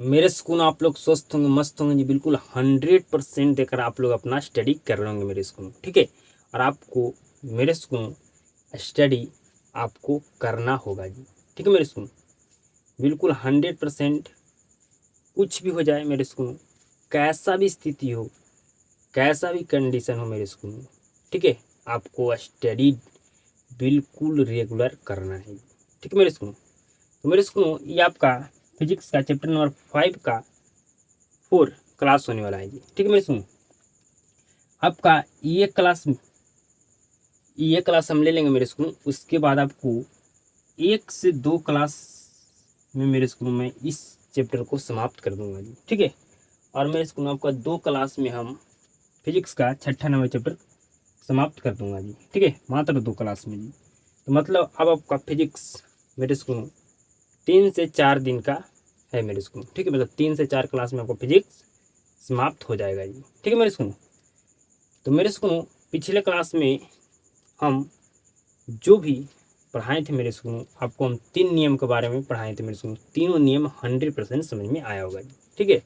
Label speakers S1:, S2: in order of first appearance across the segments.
S1: मेरे स्कूल आप लोग स्वस्थ होंगे, मस्त होंगे जी, बिल्कुल 100% देकर आप लोग अपना स्टडी कर रहे होंगे मेरे स्कूल में, ठीक है। और आपको मेरे स्कूल स्टडी आपको करना होगा जी, ठीक है। मेरे स्कूल बिल्कुल 100%, कुछ भी हो जाए मेरे स्कूल, कैसा भी स्थिति हो, कैसा भी कंडीशन हो मेरे स्कूल में, ठीक है, आपको स्टडी बिल्कुल रेगुलर करना है, ठीक है मेरे स्कूल। तो मेरे स्कूल ये आपका फिजिक्स का चैप्टर नंबर 5 का 4 क्लास होने वाला है जी, ठीक है मेरे स्कूल। आपका ये क्लास हम ले लेंगे मेरे स्कूल, उसके बाद आपको 1 से 2 क्लास में मेरे स्कूल में इस चैप्टर को समाप्त कर दूंगा जी, ठीक है। और मेरे स्कूल में आपका 2 क्लास में हम फिजिक्स का 6ठा नंबर चैप्टर समाप्त कर दूंगा जी, ठीक है, मात्र 2 क्लास में जी। तो मतलब अब आपका फिजिक्स मेरे स्कूल 3 से 4 दिन का है मेरे स्कूल, ठीक है। मतलब 3 से 4 क्लास में आपको फिजिक्स समाप्त हो जाएगा जी, ठीक है मेरे स्कूल। तो मेरे स्कूल पिछले क्लास में हम जो भी पढ़ाए थे मेरे स्कूल, आपको हम 3 नियम के बारे में पढ़ाए थे मेरे स्कूल। तीनों नियम 100% समझ में आया होगा जी, ठीक है।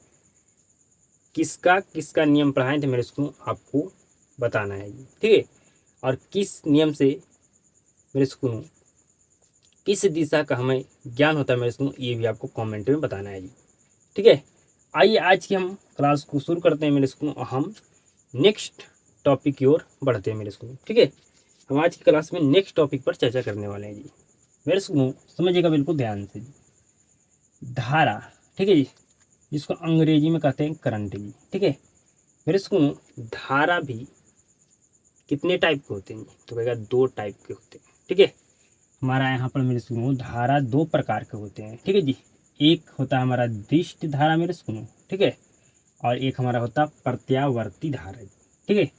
S1: किसका किसका नियम पढ़ाए थे मेरे स्कूल आपको बताना है जी, ठीक है। और किस नियम से मेरे स्कूल किस दिशा का हमें ज्ञान होता है मेरे स्कूल, ये भी आपको कमेंट में बताना है जी, ठीक है। आइए आज की हम क्लास को शुरू करते हैं मेरे स्कूल, और हम नेक्स्ट टॉपिक की ओर बढ़ते हैं मेरे स्कूल, ठीक है। हम आज की क्लास में नेक्स्ट टॉपिक पर चर्चा करने वाले हैं जी। मेरे स्कूल समझिएगा बिल्कुल ध्यान से जी। धारा, ठीक है जी, जिसको अंग्रेजी में कहते हैं करंट जी, ठीक है। मेरे स्कूल धारा भी कितने टाइप के होते हैं जी, तो कहेगा 2 टाइप के होते हैं, ठीक है। हमारा यहाँ पर मेरे स्कूल धारा 2 प्रकार के होते हैं, ठीक है जी। एक होता है हमारा दृष्ट धारा मेरे स्कूल, ठीक है, और एक हमारा होता है प्रत्यावर्ती धारा, ठीक है,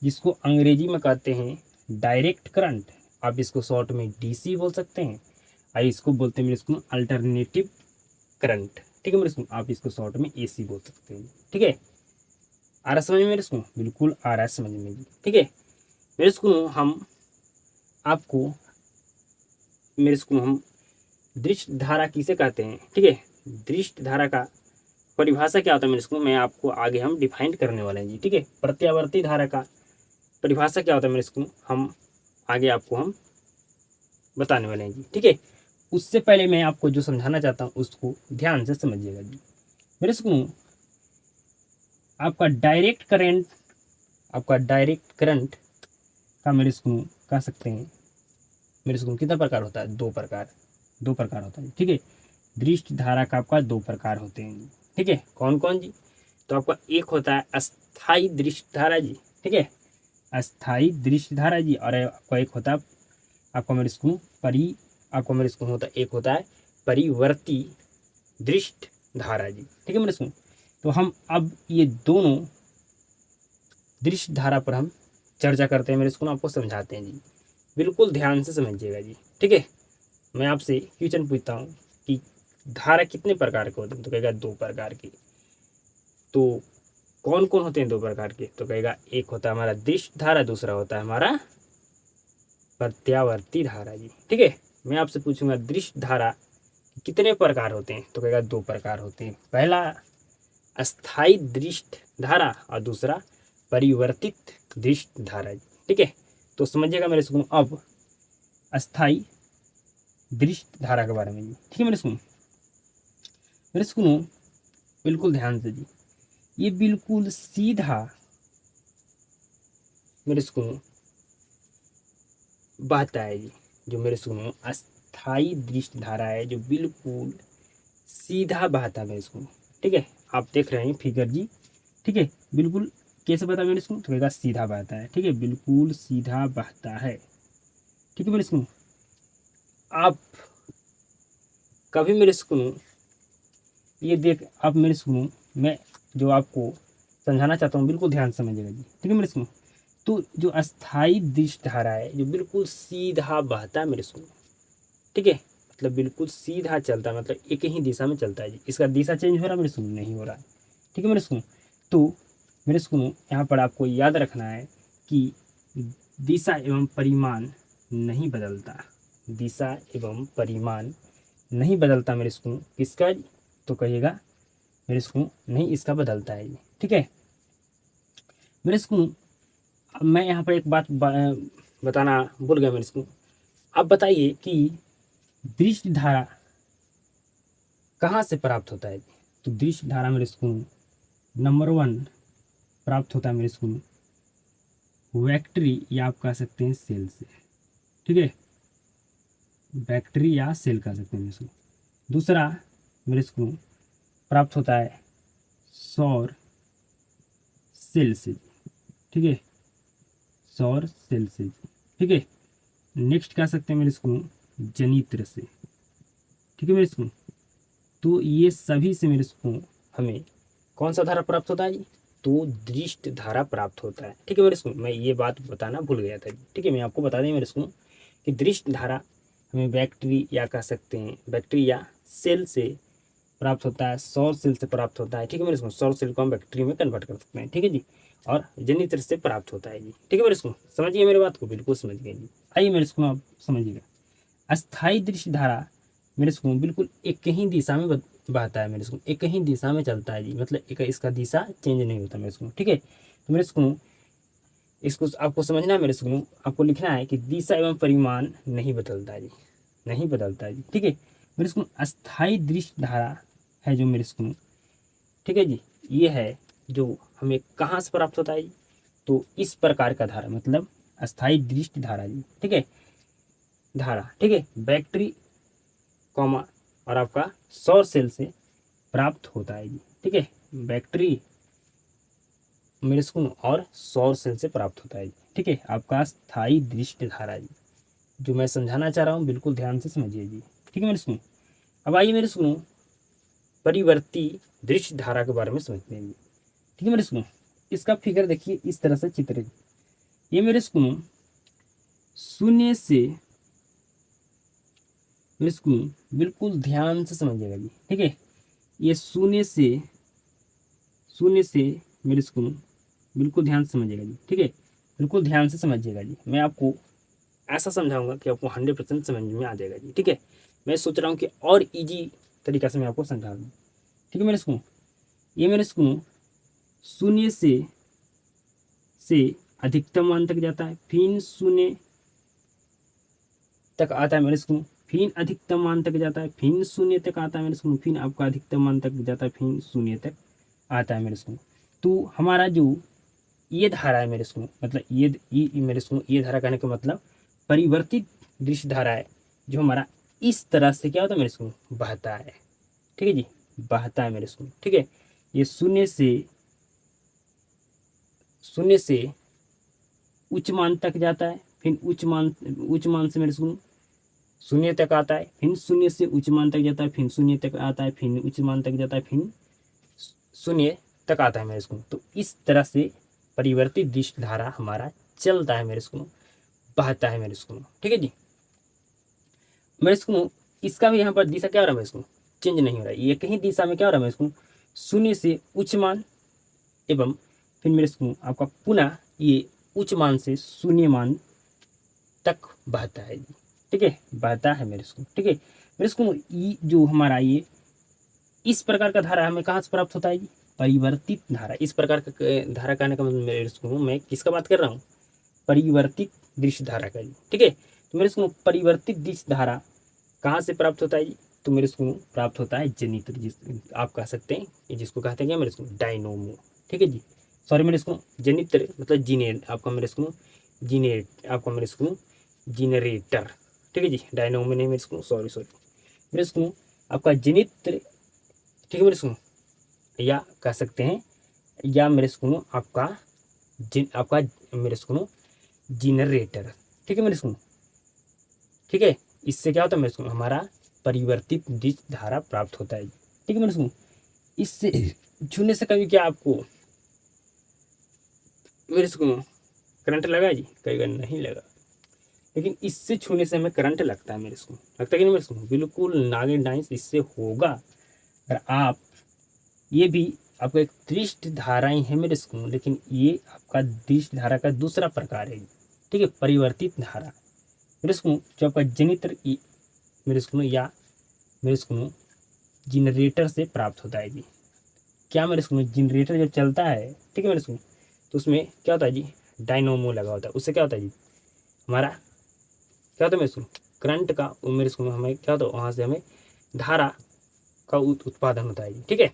S1: जिसको अंग्रेजी में कहते हैं डायरेक्ट करंट। आप इसको शॉर्ट में डीसी बोल सकते हैं, और इसको बोलते हैं मेरे स्कूल अल्टरनेटिव करंट, ठीक है मेरे स्कूल। आप इसको शॉर्ट में एसी बोल सकते हैं, ठीक है। आ रहा समझ में मेरे स्कूल, बिल्कुल आ रहा है समझ में जी, ठीक है। मेरे स्कूल हम आपको मेरे स्कूल हम दृष्ट धारा किसे कहते हैं, ठीक है। दृष्ट धारा का परिभाषा क्या होता है मेरे स्कूल में, आपको आगे हम डिफाइन करने वाले हैं जी, ठीक है। प्रत्यावर्ती धारा का परिभाषा क्या होता है मेरे स्कूल, हम आगे आपको हम बताने वाले हैं जी, ठीक है। उससे पहले मैं आपको जो समझाना चाहता हूँ उसको ध्यान से समझिएगा जी। मेरे स्कूल आपका डायरेक्ट करंट का मेरे स्कूल कह सकते हैं मेरे स्कूल कितना प्रकार होता है, 2 प्रकार होता है, ठीक है। दृष्ट धारा का आपका 2 प्रकार होते हैं, ठीक है। कौन कौन जी, तो आपका एक होता है अस्थाई दृष्ट धारा जी, ठीक है, अस्थाई दृष्ट धारा जी। और आपका एक होता है आपका मेरे स्कूल आपका मेरे स्कूल होता है एक होता है परिवर्ती दृष्ट धारा जी, ठीक है मेरे स्कूल। तो हम अब ये दोनों दृष्ट धारा पर हम चर्चा करते हैं मेरे स्कूल, आपको समझाते हैं जी, बिल्कुल ध्यान से समझिएगा जी, ठीक है। मैं आपसे क्वेश्चन पूछता हूँ कि धारा कितने प्रकार के होते हैं, तो कहेगा 2 प्रकार के। तो कौन कौन होते हैं 2 प्रकार के, तो कहेगा एक होता है हमारा दृष्ट धारा, दूसरा होता है हमारा प्रत्यावर्ती धारा जी, ठीक है। मैं आपसे पूछूंगा दृष्ट धारा कितने प्रकार होते हैं, तो कहेगा 2 प्रकार होते हैं। पहला अस्थाई दृष्ट धारा और दूसरा परिवर्तित दृष्ट धारा जी, ठीक है। तो समझिएगा मेरे स्कूल अब अस्थाई दृष्ट धारा के बारे में जी, ठीक है मेरे स्कूल बिल्कुल ध्यान से जी। ये बिल्कुल सीधा मेरे स्कूल बहता है जी, जो मेरे स्कूल अस्थाई दृष्ट धारा है, जो बिल्कुल सीधा बहता है मेरे स्कूल, ठीक है। आप देख रहे हैं फिगर जी, ठीक है, बिल्कुल कैसे बहता है मेरे स्कूल, तो कहेगा सीधा बहता है, ठीक है, बिल्कुल सीधा बहता है, ठीक है मेरे स्कूल। आप कभी मेरे स्कूल ये देख आप मेरे स्कूल मैं जो आपको समझाना चाहता हूँ बिल्कुल ध्यान से समझिएगा जी, ठीक है मेरे स्कूल। तो जो अस्थाई दृष्ट धारा है, जो बिल्कुल सीधा बहता है मेरे स्कूल, ठीक है, मतलब बिल्कुल सीधा चलता है, मतलब एक ही दिशा में चलता है जी। इसका दिशा चेंज हो रहा है मेरे स्कूल, नहीं हो रहा है, ठीक है मेरे स्कूल। तो मेरे स्कूल यहाँ पर आपको याद रखना है कि दिशा एवं परिमाण नहीं बदलता, दिशा एवं परिमाण नहीं बदलता मेरे स्कूल किसका, तो कहिएगा मेरे स्कूल नहीं इसका बदलता है जी। ठीक है मेरे स्कूल, अब मैं यहाँ पर एक बात बताना भूल गया मेरे स्कूल। अब बताइए कि दृष्टि धारा कहाँ से प्राप्त होता है? तो दृष्टि धारा मेरे स्कूल नंबर 1 प्राप्त होता है मेरे स्कूल बैक्टीरी या आप कह सकते हैं सेल से। ठीक है बैक्टीरी या सेल कह सकते हैं मेरे स्कूल। दूसरा मेरे स्कूल प्राप्त होता है सौर सेल से। ठीक है सौर सेल से। ठीक है नेक्स्ट कह सकते हैं मेरे स्कूल जनित्र से। ठीक है मेरे स्कूल, तो ये सभी से मेरे स्कूल हमें कौन सा धारा प्राप्त होता है जी? तो दृष्ट धारा प्राप्त होता है। ठीक है मेरे स्कूल, मैं ये बात बताना भूल गया था जी। ठीक है मैं आपको बता दें मेरे स्कूल कि दृष्ट धारा हमें बैक्टीरी या कह सकते हैं बैक्टीरिया सेल से प्राप्त होता है, सौर सेल से प्राप्त होता है। ठीक है मेरे स्कूल, सौर सेल को हम बैक्टीरिया में कन्वर्ट कर सकते हैं। ठीक है जी, और जनित्र से प्राप्त होता है जी। ठीक है मेरे स्कूल, समझिए मेरी बात को, बिल्कुल समझ गए जी। आइए मेरे स्कूल आप समझिएगा, अस्थाई दृष्टि धारा मेरे स्कूल बिल्कुल एक ही दिशा में बहता है मेरे स्कूल, एक ही दिशा में चलता है जी, मतलब एक इसका दिशा चेंज नहीं होता मेरे स्कूल। ठीक है तो मेरे स्कूल इसको आपको समझना है मेरे स्कूल, आपको लिखना है कि दिशा एवं परिमाण नहीं बदलता है जी, नहीं बदलता है जी। ठीक है मेरे स्कूल, अस्थाई दृष्टि धारा है जो मेरे स्कूल, ठीक है जी, ये है जो हमें कहाँ से प्राप्त होता है जी? तो इस प्रकार का धारा मतलब अस्थाई दृष्टि धारा जी। ठीक है धारा, ठीक है बैक्टीरी कॉमा और आपका सौर सेल से प्राप्त होता है जी। ठीक है बैक्टीरी मेरे स्कूल और सौर सेल से प्राप्त होता है जी। ठीक है आपका स्थायी दृष्टि धारा जी, जो मैं समझाना चाह रहा हूँ बिल्कुल ध्यान से समझिए जी। ठीक है मेरे स्कूल, अब आइए मेरे स्कूल परिवर्ती दृष्टि धारा के बारे में समझते हैं जी। ठीक है मेरे स्कूल, इसका फिगर देखिए इस तरह से चित्र, ये मेरे स्कूल शून्य से, मेरे स्कूल बिल्कुल ध्यान से समझिएगा जी। ठीक है ये शून्य से मेरे स्कूल बिल्कुल ध्यान से समझिएगा जी। ठीक है बिल्कुल ध्यान से समझिएगा जी, मैं आपको ऐसा समझाऊंगा कि आपको 100% समझ में आ जाएगा जी। ठीक है मैं सोच रहा हूँ कि और इजी तरीका से मैं आपको समझा दूँ। ठीक है मेरे स्कूल, ये मेरे स्कूल शून्य से अधिकतम मान तक जाता है, फिर शून्य तक आता है मेरे स्कूल, फिर अधिकतम मान तक जाता है, फिर शून्य तक आता है मेरे स्कूल, फिर आपका अधिकतम मान तक जाता है, फिर शून्य तक आता है मेरे स्कूल। तो हमारा जो ये धारा है मेरे स्कूल, मतलब ये मेरे स्कूल ये धारा कहने का मतलब परिवर्तित दृश्य धारा है, जो हमारा इस तरह से क्या होता है मेरे स्कूल बहता है। ठीक है जी बहता है मेरे स्कूल। ठीक है ये शून्य से उच्च मान तक जाता है, फिर उच्च मान से मेरे स्कूल शून्य तक आता है, फिर शून्य से उच्च मान तक जाता है, फिर शून्य तक आता है, फिर उच्च मान तक जाता है, फिर शून्य तक आता है मेरे स्कूल। तो इस तरह से परिवर्तित दृष्टि धारा हमारा चलता है मेरे स्कूल, बहता है मेरे स्कूल। ठीक है जी मेरे स्कूल, इसका भी यहाँ पर दिशा क्या हो रहा है मेरे स्कूल चेंज नहीं हो रहा है, ये कहीं दिशा में क्या हो रहा है मेरे स्कूल शून्य से उच्च मान एवं फिर मेरे स्कूल आपका पुनः ये उच्च मान से शून्य मान तक बहता है जी। ठीक है बहता है मेरे स्कूल। ठीक है मेरे स्कूल जो हमारा ये इस प्रकार का धारा हमें कहाँ से प्राप्त होता है जी? परिवर्तित धारा। इस प्रकार का धारा कहने का मतलब मेरे स्कूल मैं किसका बात कर रहा हूँ? परिवर्तित दृश्य धारा का जी। ठीक है तो मेरे स्कूल परिवर्तित दृश्य धारा कहाँ से प्राप्त होता है जी? तो मेरे स्कूल प्राप्त होता है जनित्र, जिस आप कह सकते हैं जिसको कहते हैं क्या मेरे स्कूल डायनोमो। ठीक है जी सॉरी मेरे स्कूल जनित्र मतलब जीनेर आपका मेरे स्कूल जीनेट आपका मेरे स्कूल जीनरेटर। ठीक है जी डायनोमो नहीं मेरे स्कूल सॉरी मेरे स्कूल आपका जनित्र। ठीक है मेरे स्कूल या कह सकते हैं या मेरे स्कूल आपका मेरे स्कूल जीनरेटर। ठीक है मेरे स्कूल ठीक है इससे क्या होता है मेरे स्कूल हमारा परिवर्तित दृश्य धारा प्राप्त होता है। ठीक है मेरे स्कूल इससे छूने से कभी क्या आपको मेरे स्कूल करंट लगा जी? कई बार नहीं लगा, लेकिन इससे छूने से हमें करंट लगता है मेरे स्कूल, लगता है कि नहीं मेरे स्कूल? बिल्कुल नागिन डांस इससे होगा। अगर आप ये भी आपका एक दृष्टि धाराएं है मेरे स्कूल, लेकिन ये आपका दृष्टि धारा का दूसरा प्रकार है। ठीक है परिवर्तित धारा मेरे स्कूल जो आपका जनित्र मेरे स्कूल या मेरे स्कूल जनरेटर से प्राप्त होता है जी। क्या मेरे स्कूल में जनरेटर जब चलता है, ठीक है मेरे स्कूल, तो उसमें क्या होता है जी, डायनोमो लगा होता है। उससे क्या होता है जी, हमारा क्या होता है मेरे स्कूल, करंट का मेरे स्कूल में हमें क्या होता है, वहाँ से हमें धारा का उत्पादन होता है जी, ठीक है।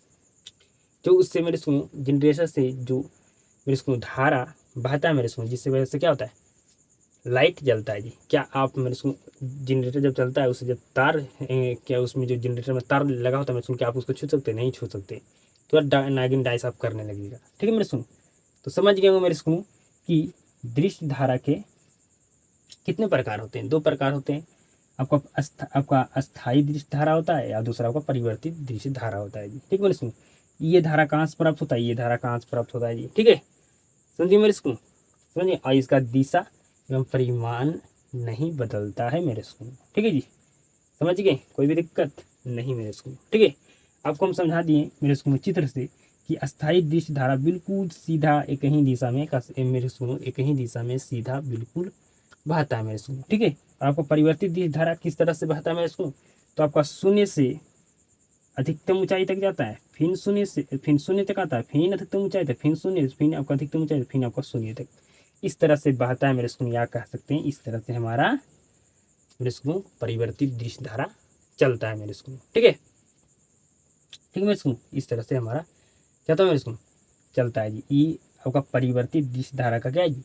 S1: जो उससे मेरे स्कूल जनरेटर से जो मेरे स्कूल धारा बहता है मेरे स्कूल, जिससे वजह से क्या होता है, लाइट जलता है जी। क्या आप मेरे स्कूल जनरेटर जब चलता है उससे जब तार क्या उसमें जो जनरेटर में तार लगा होता है मेरे स्कूल, क्या आप उसको छू सकते, नहीं छू सकते, तो नागिन डाई साफ करने लगेगा, ठीक है मेरे स्कूल। तो समझ गए हो मेरे स्कूल कि दृश्य धारा के कितने प्रकार होते हैं, दो प्रकार होते हैं। आपका अस्थायी दृश्य धारा होता है, या दूसरा आपका परिवर्तित दृश्य धारा होता है जी, ठीक है मेरे स्कूल। ये धारा कहाँ से प्राप्त होता है, ये धारा कहाँ से प्राप्त होता है जी, ठीक है, समझिए मेरे स्कूल, समझिए। और इसका दिशा एवं परिमाण नहीं बदलता है मेरे स्कूल, ठीक है जी, समझ गए, कोई भी दिक्कत नहीं मेरे स्कूल, ठीक है। आपको हम समझा दिए मेरे स्कूल में चित्र से कि अस्थायी दृश्य धारा बिल्कुल सीधा एक ही दिशा में मेरे स्कूल एक ही दिशा में सीधा बिल्कुल बहता है मेरे स्कूल, ठीक है। और आपको परिवर्तित दृश्य धारा किस तरह से बहता है मेरे स्कूल, तो आपका शून्य से अधिकतम ऊंचाई तक जाता है, फिर शून्य तक आता है, फिर अधिकतम ऊंचाई तक, फिर शून्य, फिर आपका अधिकतम ऊंचाई तक, फिर आपका शून्य तक, इस तरह से बहता है मेरे स्कूल। या कह सकते हैं इस तरह से हमारा मेरे स्कूल परिवर्तित दृश्य धारा चलता है मेरे स्कूल, ठीक है, ठीक है मेरे स्कूल। इस तरह से हमारा क्या था मेरे स्कूल चलता है जी। ये आपका परिवर्तित दृश्य धारा का क्या है जी,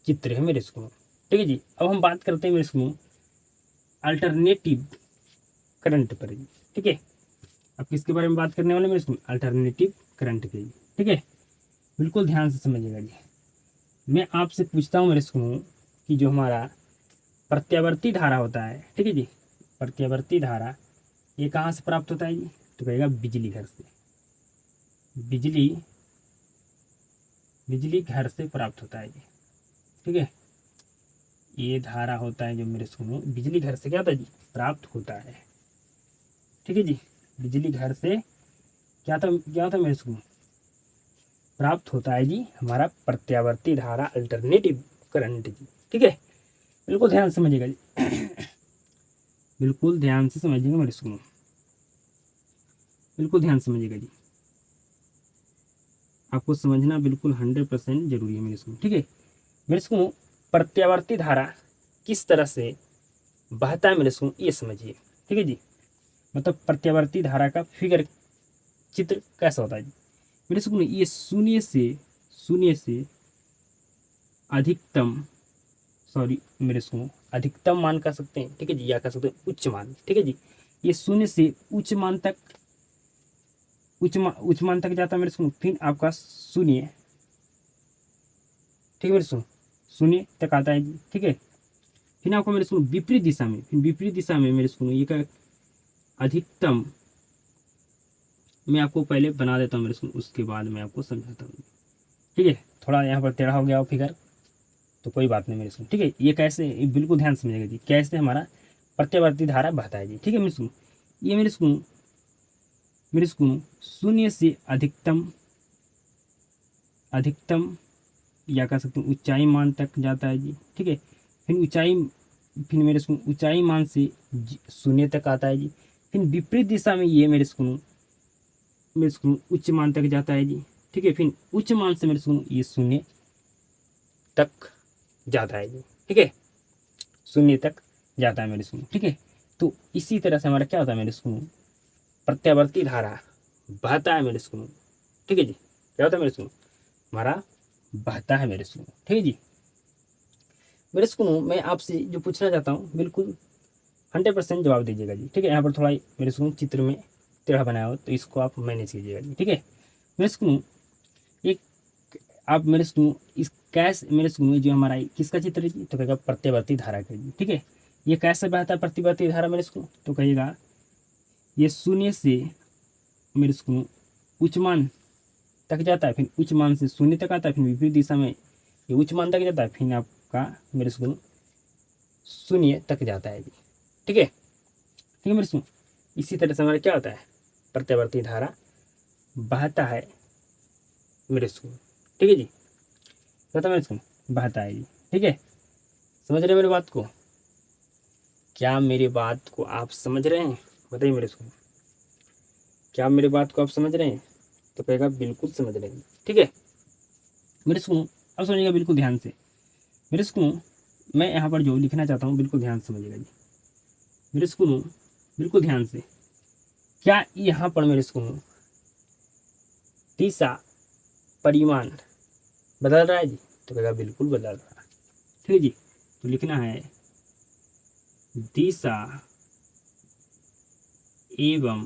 S1: चित्र है मेरे स्कूल, ठीक है जी। अब हम बात करते हैं मेरे स्कूल अल्टरनेटिव करंट पर जी, ठीक है। अब किसके बारे में बात करने वाले मेरे स्कूल, अल्टरनेटिव करंट के, ठीक है। बिल्कुल ध्यान से समझिएगा जी। मैं आपसे पूछता हूँ मेरे स्कूल कि जो हमारा प्रत्यावर्ती धारा होता है, ठीक है जी, प्रत्यावर्ती धारा ये कहाँ से प्राप्त होता है जी, तो कहेगा बिजली घर से, बिजली बिजली घर से प्राप्त होता है जी, ठीक है। ये धारा होता है जो मेरे स्कूल में बिजली घर से क्या होता है जी, प्राप्त होता है, ठीक है जी। बिजली घर से क्या होता है मेरे स्कूल प्राप्त होता है जी, हमारा प्रत्यावर्ती धारा अल्टरनेटिव करंट जी, ठीक है। बिल्कुल ध्यान से समझिएगा जी, बिल्कुल ध्यान से समझिएगा मेरे स्कूल, बिल्कुल ध्यान से समझिएगा जी। आपको समझना बिल्कुल 100% जरूरी है मेरे स्कूल, ठीक है। मेरे स्कूल प्रत्यावर्ती धारा किस तरह से बहता है मेरे स्कूल, ये समझिए, ठीक है जी। मतलब प्रत्यावर्ती धारा का फिगर चित्र कैसा होता है जी मेरे स्कूल, ये शून्य से अधिकतम, सॉरी मेरे स्कूल अधिकतम मान कह सकते हैं, ठीक है जी, या कह सकते हैं उच्च मान, ठीक है जी। ये शून्य से उच्च मान तक जाता है मेरे स्कूल, फिर आपका शून्य, ठीक है मेरे स्कूल, शून्य तक आता है जी, ठीक है। फिर आपको मेरे स्कूल विपरीत दिशा में, फिर विपरीत दिशा में मेरे स्कूल ये का अधिकतम, मैं आपको पहले बना देता हूँ मेरे स्कूल, उसके बाद मैं आपको समझाता हूँ, ठीक है। थोड़ा यहाँ पर टेढ़ा हो गया हो फिगर, तो कोई बात नहीं मेरे स्कूल, ठीक है। ये कैसे, ये बिल्कुल ध्यान से समझिएगा जी, कैसे हमारा प्रत्यावर्ती धारा बहता है जी, ठीक है मेरे स्कूल। ये मेरे स्कूल शून्य से अधिकतम, अधिकतम या कह सकते हैं ऊंचाई मान तक जाता है जी, ठीक है। फिर मेरे स्कूल ऊंचाई मान से शून्य तक आता है जी। फिर विपरीत दिशा में ये मेरे स्कूल उच्च मान तक जाता है जी, ठीक है। फिर उच्च मान से मेरे स्कूल ये शून्य तक जाता है जी, ठीक है, शून्य तक जाता है मेरे स्कूल, ठीक है। तो इसी तरह से हमारा क्या होता है मेरे स्कूल प्रत्यावर्ती धारा बहता है मेरे स्कूल, ठीक है जी। क्या होता है मेरे स्कूल हमारा बहता है मेरे स्कूल, ठीक है जी। मेरे स्कूल मैं आपसे जो पूछना चाहता हूँ बिल्कुल 100% जवाब दीजिएगा जी, ठीक है। यहाँ पर थोड़ा मेरे स्कूल चित्र में टेढ़ा बनाया हो तो इसको आप मैनेज कीजिएगा जी, ठीक है। मेरे स्कूल एक आप मेरे स्कूल इस कैश मेरे स्कूल में जो हमारा किसका चित्र है जी, तो कहेगा प्रत्यावर्ती धारा का जी, ठीक है। ये कैसे बहता है प्रत्यावर्ती धारा मेरे स्कूल, तो कहिएगा ये शून्य से मेरे स्कूल उच्च मान तक जाता है, फिर उच्च मान से शून्य तक आता है, फिर विपरीत दिशा में ये उच्च मान तक जाता है, फिर आपका मेरे स्कूल शून्य तक जाता है जी, ठीक है, ठीक है मेरे स्कूल। इसी तरह से हमारा क्या होता है प्रत्यावर्ती धारा बहता है मेरे स्कूल, ठीक है जी, बता मेरे स्कूल बहता है जी, ठीक है। समझ रहे मेरी बात को, क्या मेरी बात को आप समझ रहे हैं, बताइए मेरे स्कूल, क्या मेरी बात को आप समझ रहे हैं, तो कहेगा बिल्कुल समझ रहे हैं। ठीक है मेरे स्कूल, अब समझिएगा बिल्कुल ध्यान से मेरे स्कूल। मैं यहाँ पर जो लिखना चाहता हूँ बिल्कुल ध्यान से समझिएगा जी मेरे स्कूल, बिल्कुल ध्यान से। क्या यहाँ पर मेरे स्कूल दिशा परिमाण बदल रहा है जी? तो कहेगा बिल्कुल बदल रहा है। ठीक है जी, तो लिखना है दिशा एवं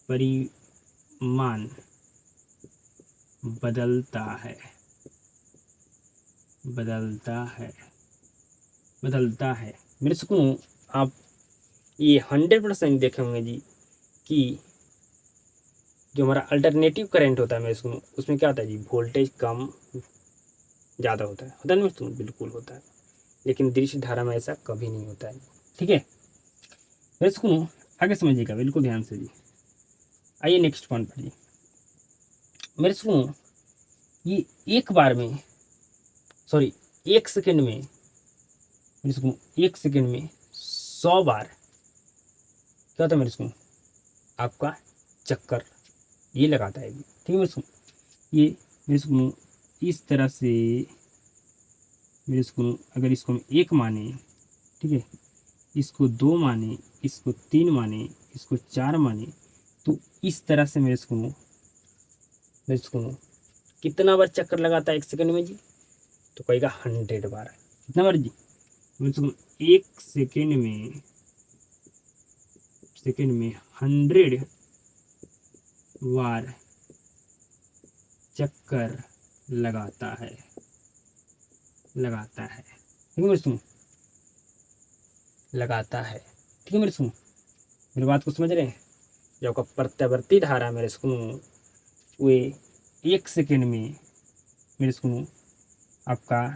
S1: परिमाण बदलता है, बदलता है, बदलता है। मेरे सुकून, आप ये 100% देखे होंगे जी कि जो हमारा अल्टरनेटिव करंट होता है मेरे सुकून, उसमें क्या होता है जी, वोल्टेज कम ज़्यादा होता है ना मेरे सुकून? बिल्कुल होता है। लेकिन दृश्य धारा में ऐसा कभी नहीं होता है। ठीक है मेरे सुकून, आगे समझिएगा बिल्कुल ध्यान से जी। आइए नेक्स्ट पॉइंट पर जी। मेरे सुकून, ये एक बार में, सॉरी, एक सेकेंड में, मेरे सुकून एक सेकेंड में 100 बार क्या होता है मेरे सुकून, आपका चक्कर ये लगाता है। ठीक है मेरे सुकून, ये मेरे सुकून इस तरह से, मेरे सुकून अगर इसको हम 1 माने, ठीक है, इसको 2 माने, इसको 3 माने, इसको 4 माने, तो इस तरह से मेरे सुकून कितना बार चक्कर लगाता है एक सेकंड में जी? तो कहेगा 100 बार। कितना बार जी? मेरे सुकून एक सेकेंड में 100 बार चक्कर लगाता है, लगाता है। ठीक है मेरे सुन, लगाता है। ठीक है मेरे सुन, मेरी बात को समझ रहे हैं? जो आपका प्रत्यावर्ती धारा मेरे सुन, वे एक सेकेंड में मेरे सुन आपका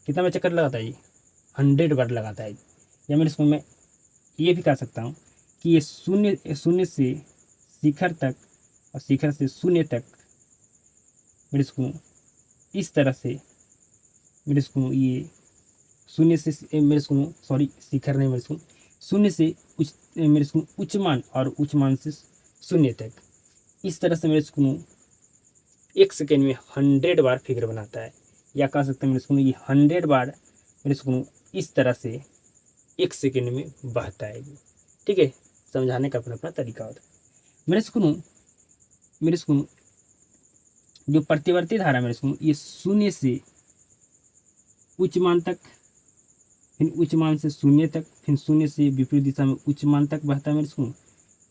S1: कितना बार चक्कर लगाता है जी? 100 बार लगाता है। या मेरे सुन में ये भी कह सकता हूँ कि ये शून्य से शिखर तक और शिखर से शून्य तक मेरे सुन इस तरह से मेरे सुन, ये शून्य से मेरे सुन, सॉरी शिखर नहीं मेरे सुन, शून्य से उच्च, मेरे सुन उच्च मान और उच्च मान से शून्य तक, इस तरह से मेरे सुन एक सेकेंड में 100 बार फिगर बनाता है। या कह सकते हैं मेरे सुन ये 100 बार मेरे सुन इस तरह से एक सेकेंड में बहता है। ठीक है, समझाने का अपना अपना तरीका होता है। मेरे सुन जो प्रतिवर्ती धारा मेरे सुन, ये शून्य से उच्च मान तक, फिर उच्च मान से शून्य तक, फिर शून्य से विपरीत दिशा में उच्च मान तक बहता है मेरे सुकून,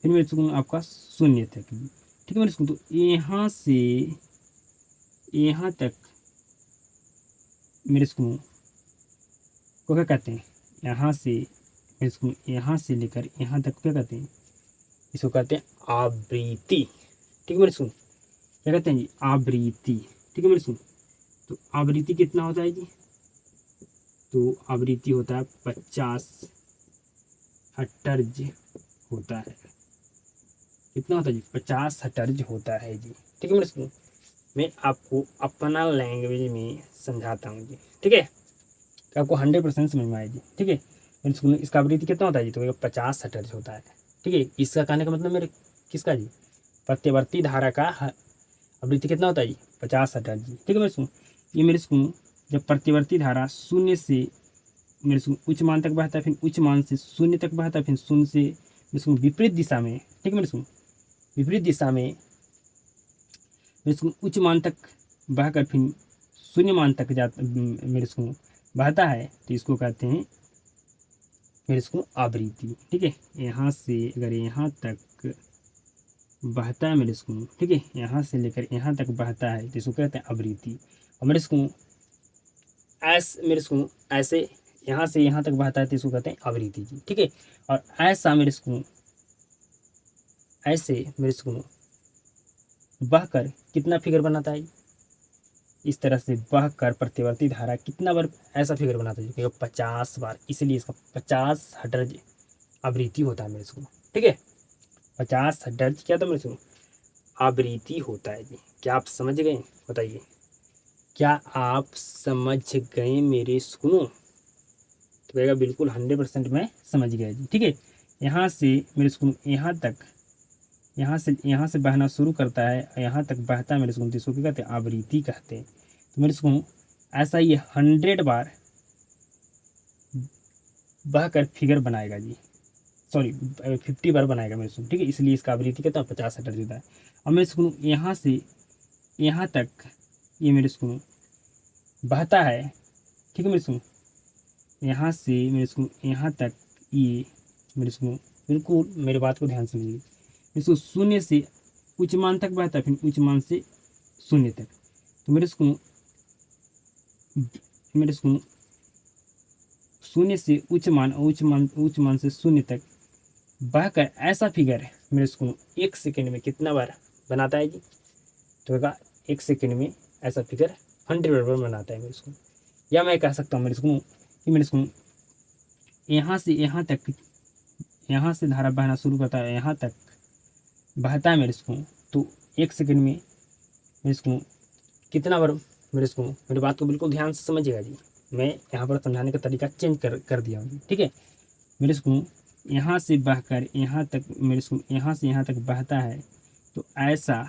S1: फिर मेरे सुकून आपका शून्य तक। ठीक है मेरे सुकून, तो यहाँ से यहाँ तक मेरे सुकून को क्या कहते हैं? यहाँ से मेरे सुकून, यहाँ से लेकर यहाँ तक क्या कहते हैं? इसको कहते हैं आवृत्ति। ठीक है मेरे सुकून, क्या कहते हैं जी? आवृत्ति। ठीक है मेरे सुकून, तो आवृत्ति कितना होता है जी? तो आवृत्ति होता है 50 हर्ट्ज होता है। कितना होता है जी? 50 हर्ट्ज होता है जी। ठीक है मेरे स्कूल, मैं आपको अपना लैंग्वेज में समझाता हूँ जी। ठीक है, कि आपको 100% समझ में आए जी। ठीक है मेरे स्कूल, इसका आवृत्ति कितना होता है जी? तो 50 हर्ट्ज होता है। ठीक है, इसका कहने का मतलब मेरे किसका जी? प्रत्यवर्ती धारा का आवृत्ति कितना होता है जी? 50 हर्ट्ज जी। ठीक है मेरे स्कूल, ये मेरे स्कूल जब प्रतिवर्ती धारा शून्य से मेरे से उच्च मान तक बहता है, फिर उच्च मान से शून्य तक बहता है, फिर शून्य से मेरे से विपरीत दिशा में, ठीक है मेरे से विपरीत दिशा में मेरे से उच्च मान तक बहकर फिर शून्य मान तक जाता मेरे से बहता है, तो इसको कहते हैं मेरे से आवृत्ति। ठीक है, यहाँ से अगर यहाँ तक बहता है मेरे से, ठीक है, यहाँ से लेकर यहाँ तक बहता है, तो इसको कहते हैं आवृत्ति। और मेरे से ऐसे यहाँ से यहाँ तक बहता है, तो इसको कहते हैं आवृत्ति जी। ठीक है, और ऐसा मेरे सुकून, ऐसे मेरे सुकून बहकर कितना फिगर बनाता है? इस तरह से बहकर प्रतिवर्ती धारा कितना बार ऐसा फिगर बनाता है? 50 बार, इसलिए इसका 50 हर्ट्ज आवृत्ति होता है मेरे सुकून। ठीक है, 50 हर्ट्ज क्या था मेरे सुकून? आवृत्ति होता है जी। क्या आप समझ गए? बताइए, क्या आप समझ गए मेरे सुकून? तो कहेगा बिल्कुल 100% मैं समझ गया जी। ठीक है, यहाँ से मेरे स्कूल यहाँ तक यहाँ से बहना शुरू करता है, यहाँ तक बहता है मेरे स्कूल, जिसको क्या कहते हैं, आवृत्ति कहते हैं। तो मेरे स्कूल ऐसा ये 100 बार बहकर फिगर बनाएगा जी, सॉरी 50 बार बनाएगा मेरे स्कूल, ठीक है, इसलिए इसका आवृत्ति कहते हैं 50 हर्ट्ज होता है। अब मेरे स्कूल यहाँ से यहाँ तक ये मेरे स्कूल बहता है, ठीक है मेरे स्कूल, यहाँ से मेरे स्कूल यहाँ तक ये मेरे स्कूल, बिल्कुल मेरी बात को ध्यान से समझिए, इसको शून्य से उच्च मान तक बहता है, फिर उच्च मान से शून्य तक। तो मेरे स्कूल शून्य से उच्च मान और उच्च मान से शून्य तक बहकर ऐसा फिगर मेरे स्कूल 1 सेकेंड में कितना बार बनाता है जी? तो होगा 1 सेकेंड में ऐसा फिगर 100 बार बनाता है मेरे स्कूल। या मैं कह सकता हूँ मेरे स्कूल कि मेरे स्कूल यहाँ से यहाँ तक, यहाँ से धारा बहना शुरू करता है, यहाँ तक बहता है मेरे स्कूल, तो 1 सेकेंड में मेरे स्कूल कितना बार मेरे स्कूल, मेरी बात को बिल्कुल ध्यान से समझिएगा जी, मैं यहाँ पर समझाने का तरीका चेंज कर दिया हूँ, ठीक है। मेरे स्कूल यहाँ से बहकर यहाँ तक मेरे स्कूल यहाँ से यहाँ तक बहता है, तो ऐसा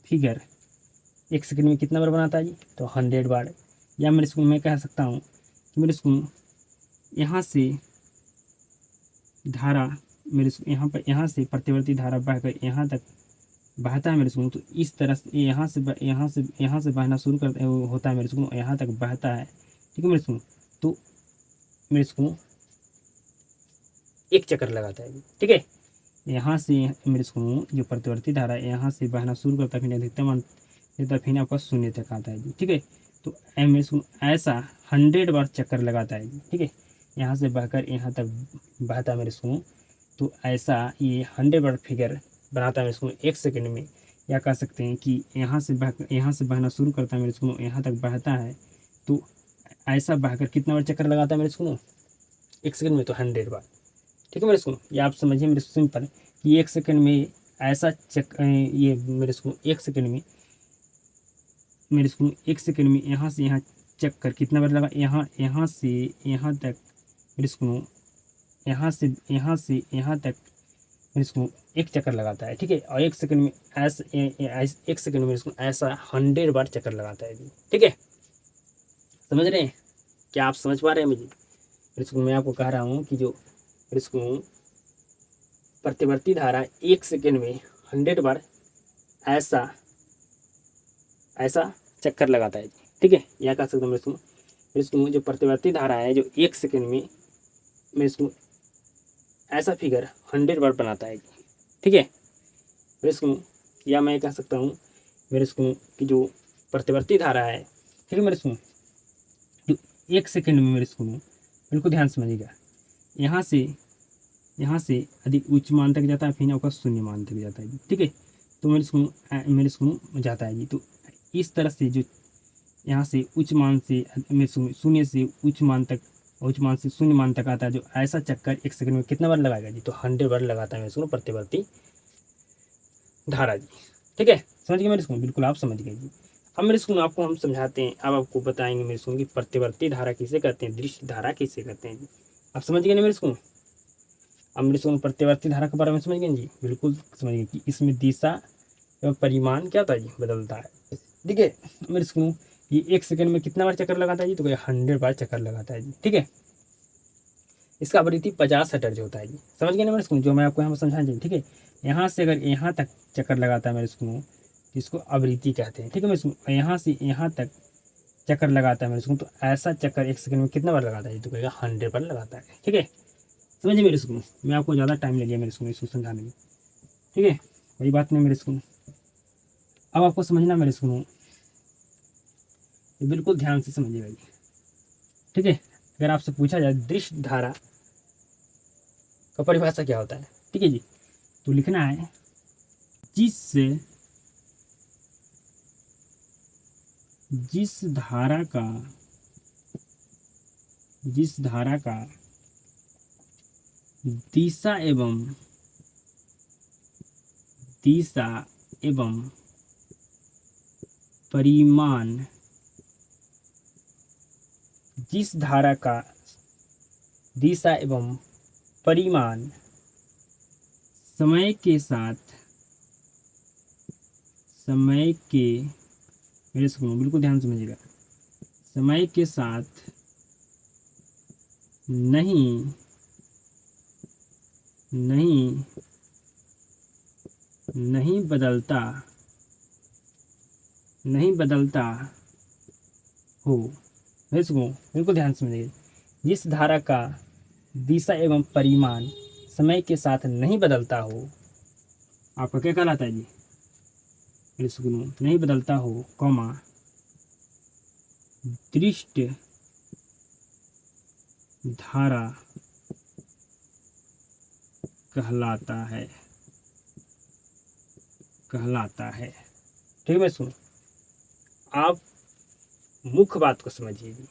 S1: फिगर 1 सेकेंड में कितना बार बनाता है जी? तो 100 बार। या मेरे स्कूल में कह सकता हूँ कि मेरे स्कूल यहाँ से धारा मेरे यहाँ से प्रतिवर्ती धारा बहकर यहाँ तक बहता है मेरे स्कूल, तो इस तरह से यहाँ से बहना शुरू कर होता है मेरे स्कूल, यहाँ तक बहता है, ठीक है मेरे स्कूल। तो मेरे स्कूल एक चक्कर लगाता है, ठीक है। यहाँ से मेरे स्कूल जो प्रतिवर्ती धारा है यहाँ से बहना शुरू करता है, फिर अधिकतम देता, फिर आपका शून्य तक आता है जी, ठीक है। तो मेरे स्कूल ऐसा 100 बार चक्कर लगाता है जी, ठीक है। यहाँ से बहकर यहाँ तक बहता है मेरे स्कूल, तो ऐसा ये 100 बार फिगर बनाता है मेरे स्कूल 1 सेकेंड में। या कह सकते हैं कि यहाँ से बहना शुरू करता है मेरे स्कूल, यहाँ तक बहता है, तो ऐसा बहकर कितना बार चक्कर लगाता है मेरे स्कूल 1 सेकेंड में? तो 100 बार, ठीक है मेरे स्कूल। ये आप समझिए मेरे सिंपल कि 1 सेकेंड में ऐसा ये मेरे स्कूल 1 सेकेंड में यहाँ से यहाँ चक्कर कितना बार लगा, यहाँ से यहाँ तक मेरे स्कूल, यहाँ से यहाँ तक मेरे स्कूल एक चक्कर लगाता है, ठीक है। और 1 सेकेंड में ऐसा 1 सेकेंड में मेरे स्कूल ऐसा 100 बार चक्कर लगाता है जी, ठीक है। समझ रहे हैं? क्या आप समझ पा रहे हैं मुझे? मेरे स्कूल मैं आपको कह रहा हूँ कि जो मेरे स्कूल प्रतिवर्ती धारा 1 सेकेंड में 100 बार ऐसा चक्कर लगाता है, ठीक है। यह कह सकते हैं मेरे स्कूल जो प्रतिवर्ती धारा है जो 1 सेकेंड में मेरे स्कूल ऐसा फिगर 100 बार बनाता है, ठीक है मेरे स्कूल। या मैं कह सकता हूँ मेरे स्कूल की जो प्रतिवर्ती धारा है, ठीक है मेरे स्कूल, जो 1 सेकेंड में मेरे स्कूल बिल्कुल ध्यान समझिएगा, यहाँ से अधिक उच्च मान तक जाता है, फिर आपका शून्य मान तक जाता है, ठीक है। तो मेरे स्कूल जाता है जी। तो इस तरह से जो यहाँ से उच्च मान से शून्य से उच्च मान तक, उच्च मान से शून्य मान तक आता है, जो ऐसा चक्कर 1 सेकंड में कितना बार लगाएगा जी? तो 100 बार लगाता है मेरे स्कूल प्रतिवर्ती धारा जी, ठीक है। समझ गए मेरे स्कूल? बिल्कुल आप समझ गए जी। अब मेरे स्कूल आपको हम समझाते हैं, अब आपको बताएंगे मेरे स्कूल की प्रतिवर्ती धारा किसे कहते हैं, दृश्य धारा किसे कहते हैं जी। आप समझ गए ना मेरे स्कूल? अब मेरे स्कूल प्रतिवर्ती धारा के बारे में समझ गए जी? बिल्कुल समझ गए कि इसमें दिशा एवं परिमाण क्या होता है जी? बदलता है, ठीक है मेरे स्कूल। ये 1 सेकंड में कितना बार चक्कर लगाता है जी? तो 100 बार चक्कर लगाता है जी, ठीक है। इसका आवृत्ति 50 हर्ट्ज होता है जी। समझ गए ना मेरे स्कूल? जो मैं आपको यहाँ पर समझा जी, ठीक है। यहाँ से अगर यहाँ तक चक्कर लगाता है मेरे स्कूल, इसको आवृत्ति कहते हैं, ठीक है मेरे स्कूल। यहाँ से यहाँ तक चक्कर लगाता है मेरे स्कूल, तो ऐसा चक्कर 1 सेकंड में कितना बार लगाता है जी? तो कहेगा 100 बार लगाता है, ठीक है। समझिए मेरे स्कूल, मैं आपको ज़्यादा टाइम ले लिया मेरे स्कूल इसको समझाने में, ठीक है। वही बात नहीं मेरे स्कूल। अब आपको समझना मेरे स्कूल, बिल्कुल ध्यान से समझिएगा जी, ठीक है। अगर आपसे पूछा जाए दृश्य धारा का परिभाषा क्या होता है, ठीक है जी, तो लिखना है जिस धारा का दिशा एवं परिमाण, जिस धारा का दिशा एवं परिमाण समय के साथ समय के, मेरे सुनो बिल्कुल ध्यान से समझिएगा, समय के साथ नहीं नहीं नहीं बदलता, नहीं बदलता हो। मेरे सुनो बिल्कुल ध्यान से समझिए, जिस धारा का दिशा एवं परिमाण समय के साथ नहीं बदलता हो, आपका क्या कहलाता है जी? मेरे सुनो नहीं बदलता हो, कॉमा दृष्ट धारा कहलाता है, कहलाता है। ठीक है, मैं सुनो, आप मुख्य बात को समझिए जी,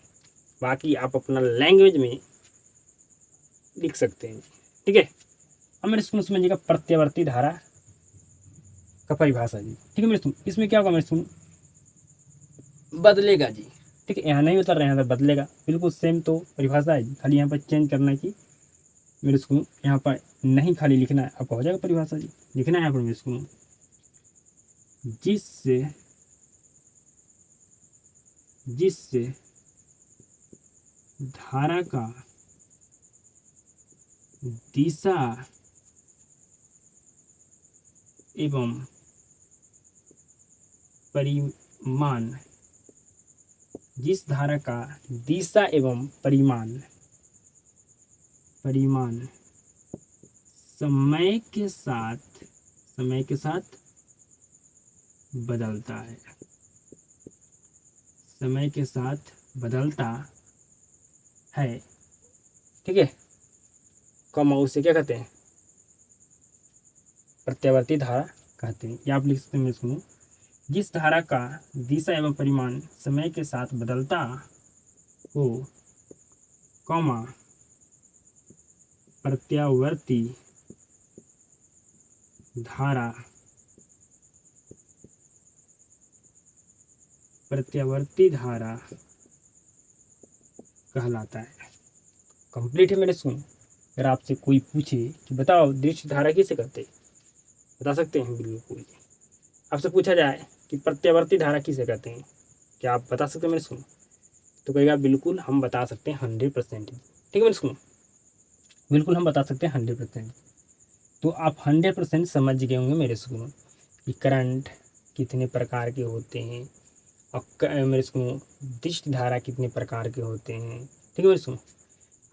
S1: बाकी आप अपना लैंग्वेज में लिख सकते हैं। ठीक है, अब मेरे सुनो समझिएगा प्रत्यावर्ती धारा का परिभाषा जी। ठीक है मेरे सुनो, इसमें क्या होगा मेरे सुनो, बदलेगा जी। ठीक है, यहाँ नहीं उतर रहे हैं, यहाँ बदलेगा, बिल्कुल सेम तो परिभाषा है जी, खाली यहाँ पर चेंज करना है कि मेरे सुनो यहाँ पर नहीं खाली लिखना है, आपको हो जाएगा परिभाषा जी। लिखना है यहाँ पर मेरे सुनो, जिससे जिससे धारा का दिशा एवं परिमाण, जिस धारा का दिशा एवं परिमाण परिमाण समय के साथ बदलता है, समय के साथ बदलता है। ठीक है, कॉमा उसे क्या कहते हैं, प्रत्यावर्ती धारा कहते हैं। या आप लिख सकते हैं, सुनो, जिस धारा का दिशा एवं परिमाण समय के साथ बदलता हो, कॉमा प्रत्यावर्ती धारा, प्रत्यावर्ती धारा कहलाता है। कंप्लीट है मेरे सुनो। अगर आपसे कोई पूछे कि बताओ दृश्य धारा किसे कहते हैं, बता सकते हैं बिल्कुल। आपसे पूछा जाए कि प्रत्यावर्ती धारा किसे कहते हैं, क्या आप बता सकते हैं मेरे सुनो? तो कहेगा बिल्कुल हम बता सकते हैं 100%। ठीक है मेरे सुनो, बिल्कुल हम बता सकते हैं 100%। तो आप 100% समझ गए होंगे मेरे सुनो कि करंट कितने प्रकार के होते हैं और मेरे सुनो दृष्टि धारा कितने प्रकार के होते हैं। ठीक है मेरे सुनो,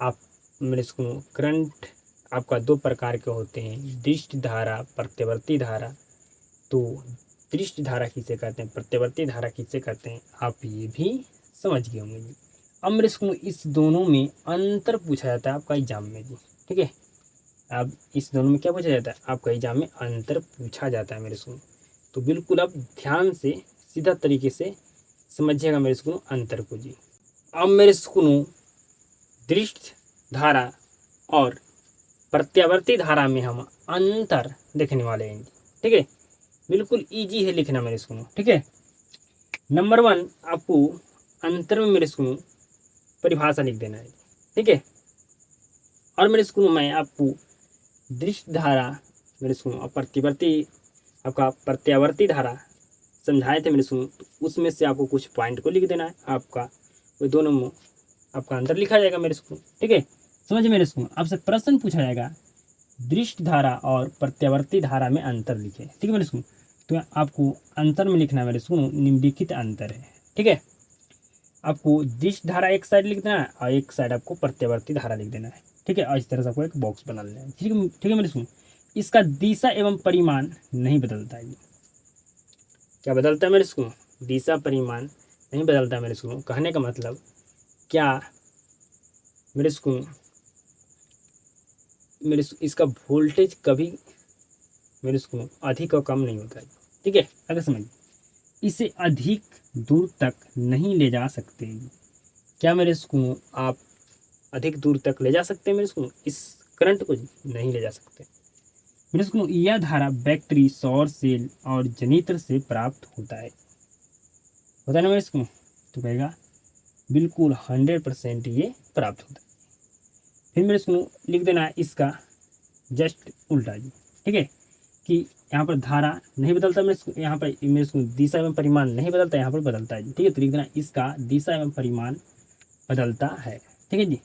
S1: आप मेरे सुनो करंट आपका 2 प्रकार के होते हैं, दृष्टि धारा, प्रत्यावर्ती धारा। तो दृष्टि धारा किसे कहते हैं, प्रत्यावर्ती धारा किसे कहते हैं, आप ये भी समझ गए होंगे जी। अब मेरे सुनो इस दोनों में अंतर पूछा जाता है आपका एग्जाम में जी। ठीक है, अब इस दोनों में क्या पूछा जाता है, आपका एग्जाम में अंतर पूछा जाता है मेरे सुनो। तो बिल्कुल आप ध्यान से सीधा तरीके से समझिएगा मेरे सुनो अंतर को जी। अब मेरे सुनो दृष्टि धारा और प्रत्यावर्ती धारा में हम अंतर देखने वाले हैं। ठीक है, बिल्कुल इजी है लिखना मेरे सुनो। ठीक है, नंबर 1 आपको अंतर में मेरे सुनो परिभाषा लिख देना है। ठीक है, और मेरे सुनो मैं आपको दृष्टि धारा मेरे सुनो और प्रतिवर्ती आपका प्रत्यावर्ती धारा समझाए थे मेरे सुनो, तो उसमें से आपको कुछ पॉइंट को लिख देना है, आपका वो दोनों में आपका अंतर लिखा जाएगा मेरे सुनो। ठीक है, समझ मेरे सुनो, आपसे प्रश्न पूछा जाएगा दृष्टि धारा और प्रत्यावर्ती धारा में अंतर लिखे। ठीक है मेरे सुनो, तो आपको अंतर में लिखना है मेरे सुनो निम्नलिखित अंतर है। ठीक है, आपको दृष्टि धारा एक साइड लिख देना है और एक साइड आपको प्रत्यावर्ती धारा लिख देना है। ठीक है, और इस तरह से आपको एक बॉक्स बना लेना है। ठीक है मेरे सुनो, इसका दिशा एवं परिमाण नहीं बदलता है। क्या बदलता है मेरे सुनो, दिशा परिमाण नहीं बदलता है मेरे सुनो। कहने का मतलब क्या मेरे सुनो, इसका वोल्टेज कभी मेरे सुनो अधिक और कम नहीं होता है। ठीक है, अगर समझ इसे अधिक दूर तक नहीं ले जा सकते। क्या मेरे सुनो आप अधिक दूर तक ले जा सकते हैं मेरे सुनो, इस करंट को नहीं ले जा सकते मेरे सुनो। यह धारा बैटरी, सौर सेल और जनरेटर से प्राप्त होता है ना मेरे सुनो, तो कहेगा बिल्कुल 100% ये प्राप्त होता है। फिर मेरे सुनो लिख देना है इसका जस्ट उल्टा जी। ठीक है, कि यहाँ पर धारा नहीं बदलता मेरे, यहाँ पर मेरे दिशा एवं परिमाण नहीं बदलता, यहाँ पर बदलता है जी। ठीक है, तो लिख देना इसका दिशा एवं परिमाण बदलता है। ठीक है जी।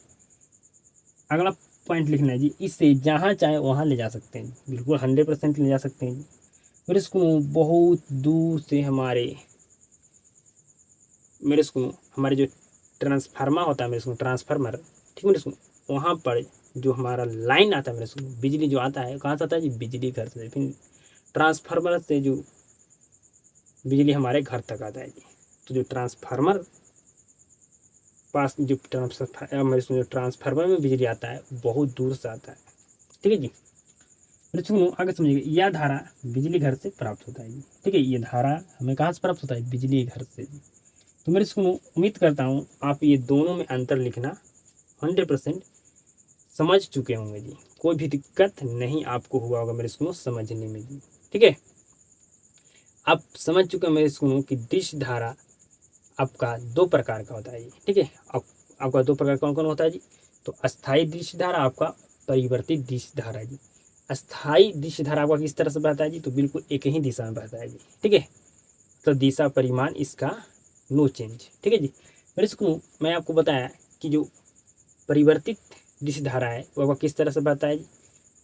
S1: अगला पॉइंट लिखना है जी, इससे जहाँ चाहे वहाँ ले जा सकते हैं, बिल्कुल 100% ले जा सकते हैं जी। फिर इसको बहुत दूर से मेरे इसको हमारे जो ट्रांसफार्मर होता है मेरे इसको ट्रांसफार्मर, ठीक है मेरे इसको, वहाँ पर जो हमारा लाइन आता है मेरे इसको, बिजली जो आता है कहाँ से आता है जी, बिजली घर से, फिर ट्रांसफार्मर से जो बिजली हमारे घर तक आता है जी। तो जो ट्रांसफार्मर पास जो ट्रांसफार्मर में बिजली आता है बहुत दूर से आता है। ठीक है जी। फिर सुनो आगे समझिए, यह धारा बिजली घर से प्राप्त होता है जी। ठीक है, ये धारा हमें कहाँ से प्राप्त होता है, बिजली घर से जी। तो मेरे सुनो उम्मीद करता हूँ आप ये दोनों में अंतर लिखना 100% समझ चुके होंगे जी, कोई भी दिक्कत नहीं आपको हुआ होगा मेरे सुनो समझने में जी। ठीक है, आप समझ चुके हैं मेरे सुनो कि डिश धारा आपका दो प्रकार का होता है जी। ठीक है, आपका दो प्रकार कौन कौन होता है जी, तो अस्थाई डिश धारा आपका परिवर्तित डिश धारा जी। अस्थाई डिश धारा आपका किस तरह से बहता है जी, तो बिल्कुल एक ही दिशा में बहता है जी। ठीक है, तो दिशा परिमाण इसका नो चेंज। ठीक है जी। मेरे इसको मैं आपको बताया कि जो परिवर्तित डिश धारा है वह किस तरह से बहता है जी,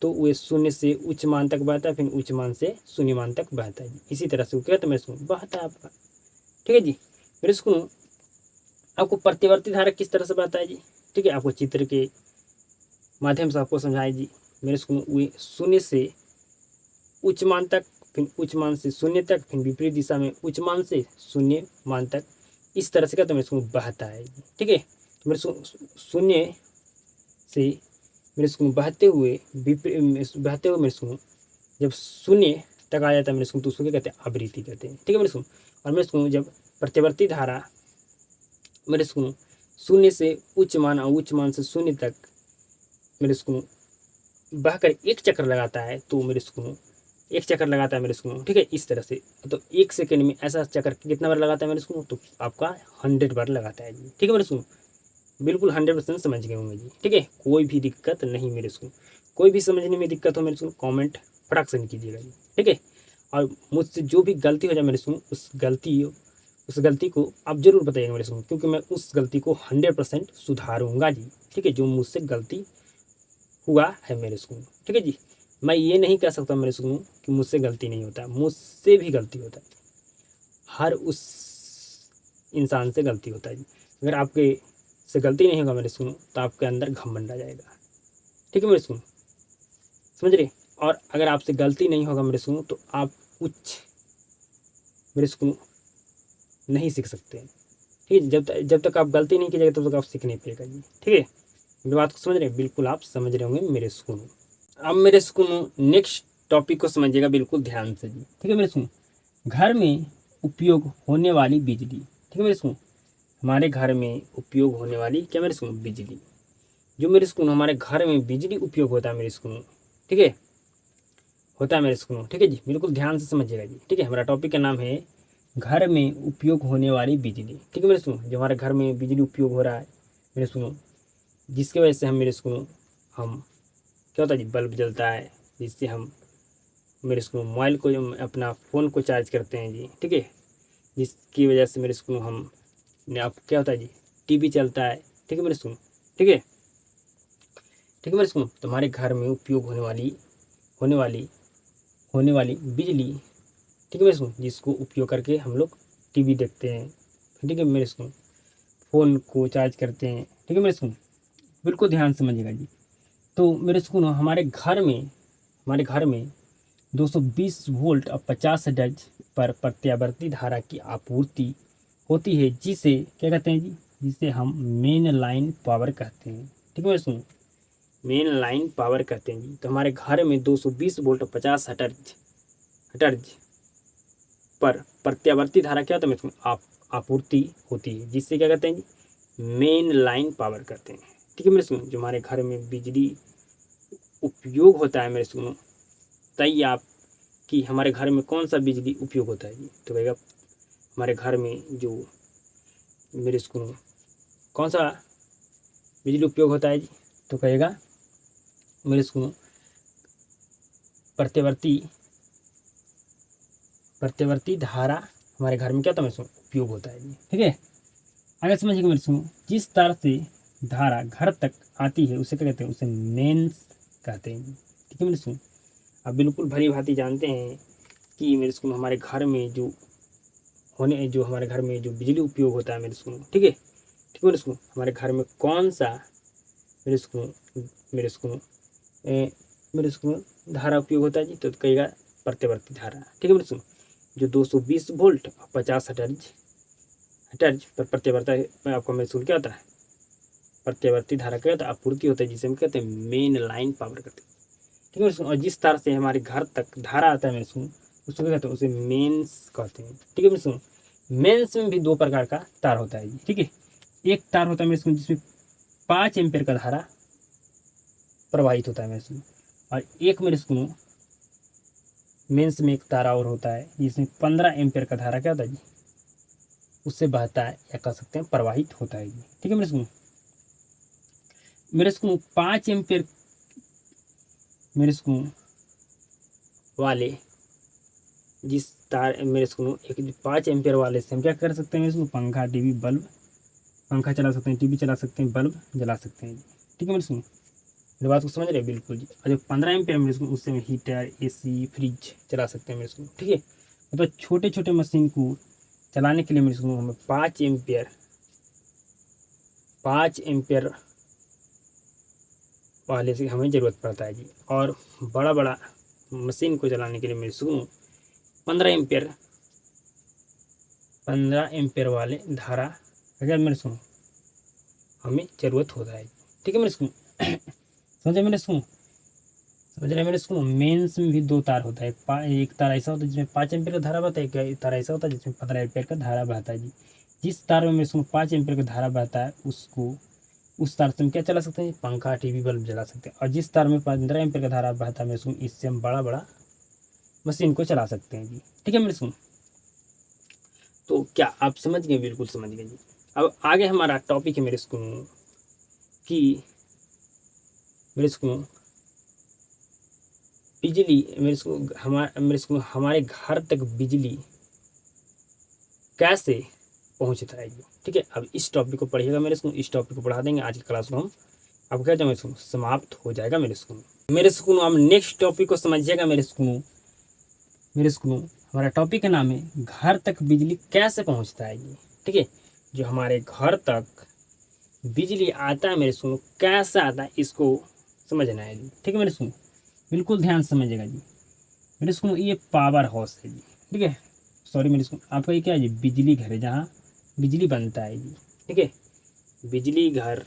S1: तो वह शून्य से उच्च मान तक बहता है, फिर उच्च मान से शून्य मान तक बहता है जी। इसी तरह से वो क्या, तो मेरे इसको बहता है आपका। ठीक है जी। मेरे इसको आपको प्रतिवर्ती धारा किस तरह से बहता है जी, ठीक है, आपको चित्र के माध्यम से आपको समझाए जी। मेरे इसको वे शून्य से उच्च मान तक, फिर उच्च मान से शून्य तक, फिर विपरीत दिशा में उच्च मान से शून्य मान तक, इस तरह से क्या, तो मेरे इसको बहता है। ठीक है, तो मेरे शून्य से मेरे इसको बहते हुए मेरे इसको जब शून्य तक आ जाता है मेरे इसको, तो उसको क्या कहते हैं, आवृत्ति कहते हैं। ठीक है मेरे इसको, और मेरे इसको जब प्रतिवर्ती धारा मेरे इसको शून्य से उच्च मान और उच्च मान से शून्य तक मेरे इसको बहकर एक चक्कर लगाता है, तो मेरे इसको एक चक्कर लगाता है मेरे इसको, ठीक है, इस तरह से। तो 1 सेकंड में ऐसा चक्कर कितना बार लगाता है मेरे इसको, तो आपका 100 बार लगाता है जी। ठीक है मेरे इसको, बिल्कुल 100% समझ गए होंगे जी। ठीक है, कोई भी दिक्कत नहीं मेरे इसको, कोई भी समझने में दिक्कत हो मेरे इसको कॉमेंट फटाक से कीजिएगा जी। ठीक है, और मुझसे जो भी गलती हो जाए मेरे इसको, उस गलती को आप जरूर बताइएगा मेरे इसको, क्योंकि मैं उस गलती को 100% सुधारूंगा जी। ठीक है, जो मुझसे गलती हुआ है मेरे स्कूल। ठीक है जी, मैं ये नहीं कह सकता मेरे स्कूल कि मुझसे गलती नहीं होता, मुझसे भी गलती होता है, हर उस इंसान से गलती होता है जी। अगर आपके से गलती नहीं होगा मेरे स्कूल, तो आपके अंदर घमंड आ जाएगा। ठीक है मेरे स्कूल, समझ रहे। और अगर आपसे गलती नहीं होगा मेरे स्कूल, तो आप कुछ मेरे स्कूल नहीं सीख सकते। ठीक है, जब तक आप गलती नहीं कीजिएगा तब तक आप सीख नहीं पाएगा जी। ठीक है, मेरी बात को समझ रहे हैं, बिल्कुल आप समझ रहे होंगे मेरे स्कूल। अब मेरे स्कूल नेक्स्ट टॉपिक को समझिएगा बिल्कुल ध्यान से जी। ठीक है मेरे स्कूल, घर में उपयोग होने वाली बिजली। ठीक है मेरे स्कूल, हमारे घर में उपयोग होने वाली क्या मेरे स्कूल, बिजली। जो मेरे स्कूल हमारे घर में बिजली उपयोग होता है मेरे स्कूल, ठीक है, होता है मेरे स्कूल। ठीक है जी, बिल्कुल ध्यान से समझिएगा जी। ठीक है, हमारा टॉपिक का नाम है घर में उपयोग होने वाली बिजली। ठीक है मेरे स्कूल, जो हमारे घर में बिजली उपयोग हो रहा है मेरे स्कूल, जिसकी वजह से हम मेरे स्कूल हम क्या होता है जी, बल्ब जलता है, जिससे हम मेरे स्कूल मोबाइल को अपना फ़ोन को चार्ज करते हैं जी। ठीक है, जिसकी वजह से मेरे स्कूल हम अब क्या होता है जी, टीवी चलता है। ठीक है मेरे स्कूल, ठीक है, ठीक है मेरे स्कूल, तो हमारे घर में उपयोग होने वाली होने वाली बिजली, ठीक है मेरे स्कूल, जिसको उपयोग करके हम लोग टीवी देखते हैं। ठीक है मेरे स्कूल, फ़ोन को चार्ज करते हैं। ठीक है मेरे स्कूल, बिल्कुल ध्यान से समझिएगा जी। तो मेरे स्कूल हमारे घर में 220 वोल्ट और 50 हर्ट्ज पर प्रत्यावर्ती धारा की आपूर्ति होती है, जिसे क्या कहते हैं जी, जिसे हम मेन लाइन पावर कहते हैं। ठीक है मेरे सुनो, मेन लाइन पावर कहते हैं जी। तो हमारे घर में 220 वोल्ट और 50 हर्ट्ज पर प्रत्यावर्ती धारा क्या होता है मेरे सुनो, आपूर्ति होती है, जिससे क्या कहते हैं जी, मेन लाइन पावर कहते हैं। ठीक है मेरे सुनो, जो हमारे घर में बिजली उपयोग होता है मेरे सुनो, बताइए आप कि हमारे घर में कौन सा बिजली उपयोग होता है जी, तो कहेगा हमारे घर में जो मेरे स्कूल कौन सा बिजली उपयोग होता है जी, तो कहेगा मेरे स्कूल प्रत्यावर्ती प्रत्यवर्ती धारा हमारे घर में क्या होता है मेरे सुनो उपयोग होता है जी। ठीक है, आगे समझिएगा मेरे सुनो, जिस तार से धारा घर तक आती है उसे क्या कहते हैं, उसे मेंस कहते हैं। ठीक है मेरे सुनो, आप बिल्कुल भली भांति जानते हैं कि मेरे सुनो हमारे घर में जो हमारे घर में जो बिजली उपयोग होता है मेरे सुनो, ठीक है मेरे सुनो, हमारे घर में कौन सा मेरे सुनो मेरे सुनो मेरे सुनो धारा उपयोग होता है जी, तो कहेगा प्रत्यवर्ती धारा। ठीक है मेरे सुनो, जो 220 वोल्ट और 50 हर्ट्ज पर प्रत्यवर्ती आपका मेरे सुनो क्या होता है, प्रत्यवर्ती धारा क्या होता है, आपूर्ति होता है, जिसे हम कहते हैं मेन लाइन पावर कहते हैं। ठीक है मेरे सुनो, और जिस तार से हमारे घर तक धारा आता है मेरे सुनो उसको क्या कहते हैं, उसे मेंस कहते हैं। ठीक है मेरे सुनो, मेंस में भी 2 प्रकार का तार होता है जी। ठीक है, एक तार होता है मेरे सुनो जिसमें 5 एम्पियर का धारा प्रवाहित होता है मेरे सुनो, और एक मेरे सुनो मेंस में एक तारा और होता है जिसमें 15 एम्पियर का धारा क्या होता है जी, उससे बहता है या कह सकते हैं प्रवाहित होता है जी। ठीक है मेरे सुनो 5 एम्पियर मेरे सुनो वाले जिस तार मेरे सुनो एक 5 एम्पियर वाले से हम क्या कर सकते हैं मेरे सुनो, पंखा टीवी बल्ब, पंखा चला सकते हैं, टीवी चला सकते हैं, बल्ब जला सकते हैं। ठीक है मेरे सुनो, मेरी बात को समझ रहे हैं बिल्कुल जी। और जो 15 एम्पियर मेरे सुनो उससे हीटर एसी फ्रिज चला सकते हैं मेरे सुनो। ठीक है, मतलब छोटे छोटे मशीन को चलाने के लिए मेरे सुनो हमें 5 एम्पियर वाले से हमें ज़रूरत पड़ता है जी, और बड़ा बड़ा मशीन को चलाने के लिए मेरे सुनो 15 एम्पियर वाले धारा अगर मेरे सुनो हमें ज़रूरत होता है। ठीक है मेरे सुनो समझे मेरे सुनो, मेंस में भी 2 तार होता है, एक तार ऐसा होता है जिसमें 5 एम्पियर का धारा बहता है, एक तार ऐसा होता है जिसमें 15 एम्पियर का धारा बहता है जी। जिस तार में मेरे सुनो 5 एम्पियर का धारा बहता है उस तार से हम क्या चला सकते हैं, पंखा टीवी बल्ब जला सकते हैं, और जिस तार में 15 एम्पियर का धारा बहता है मेरे सुनो इससे हम बड़ा बड़ा मशीन को चला सकते हैं जी। ठीक है मेरे सुनो, तो क्या आप समझ गए, बिल्कुल समझ गए जी। अब आगे हमारा टॉपिक है मेरे सुनो कि मेरे सुनो बिजली मेरे सुनो हमारे घर तक बिजली कैसे पहुंचता है जी। ठीक है, अब इस टॉपिक को पढ़िएगा मेरे सुनो, इस टॉपिक को पढ़ा देंगे आज की क्लास में हम। अब क्या मेरे सुनो समाप्त हो जाएगा मेरे सुनो हम नेक्स्ट टॉपिक को समझिएगा मेरे सुनो हमारा टॉपिक का नाम है घर तक बिजली कैसे पहुंचता है जी। ठीक है, जो हमारे घर तक बिजली आता है मेरे सुनो कैसे आता है इसको समझना है जी। ठीक है मेरे सुनो, बिल्कुल ध्यान से समझिएगा जी। मेरे सुनो ये पावर हाउस है जी। ठीक है, सॉरी मेरे सुनो आपका ये क्या है जी, बिजली घर है जहाँ बिजली बनता है जी। ठीक है, बिजली घर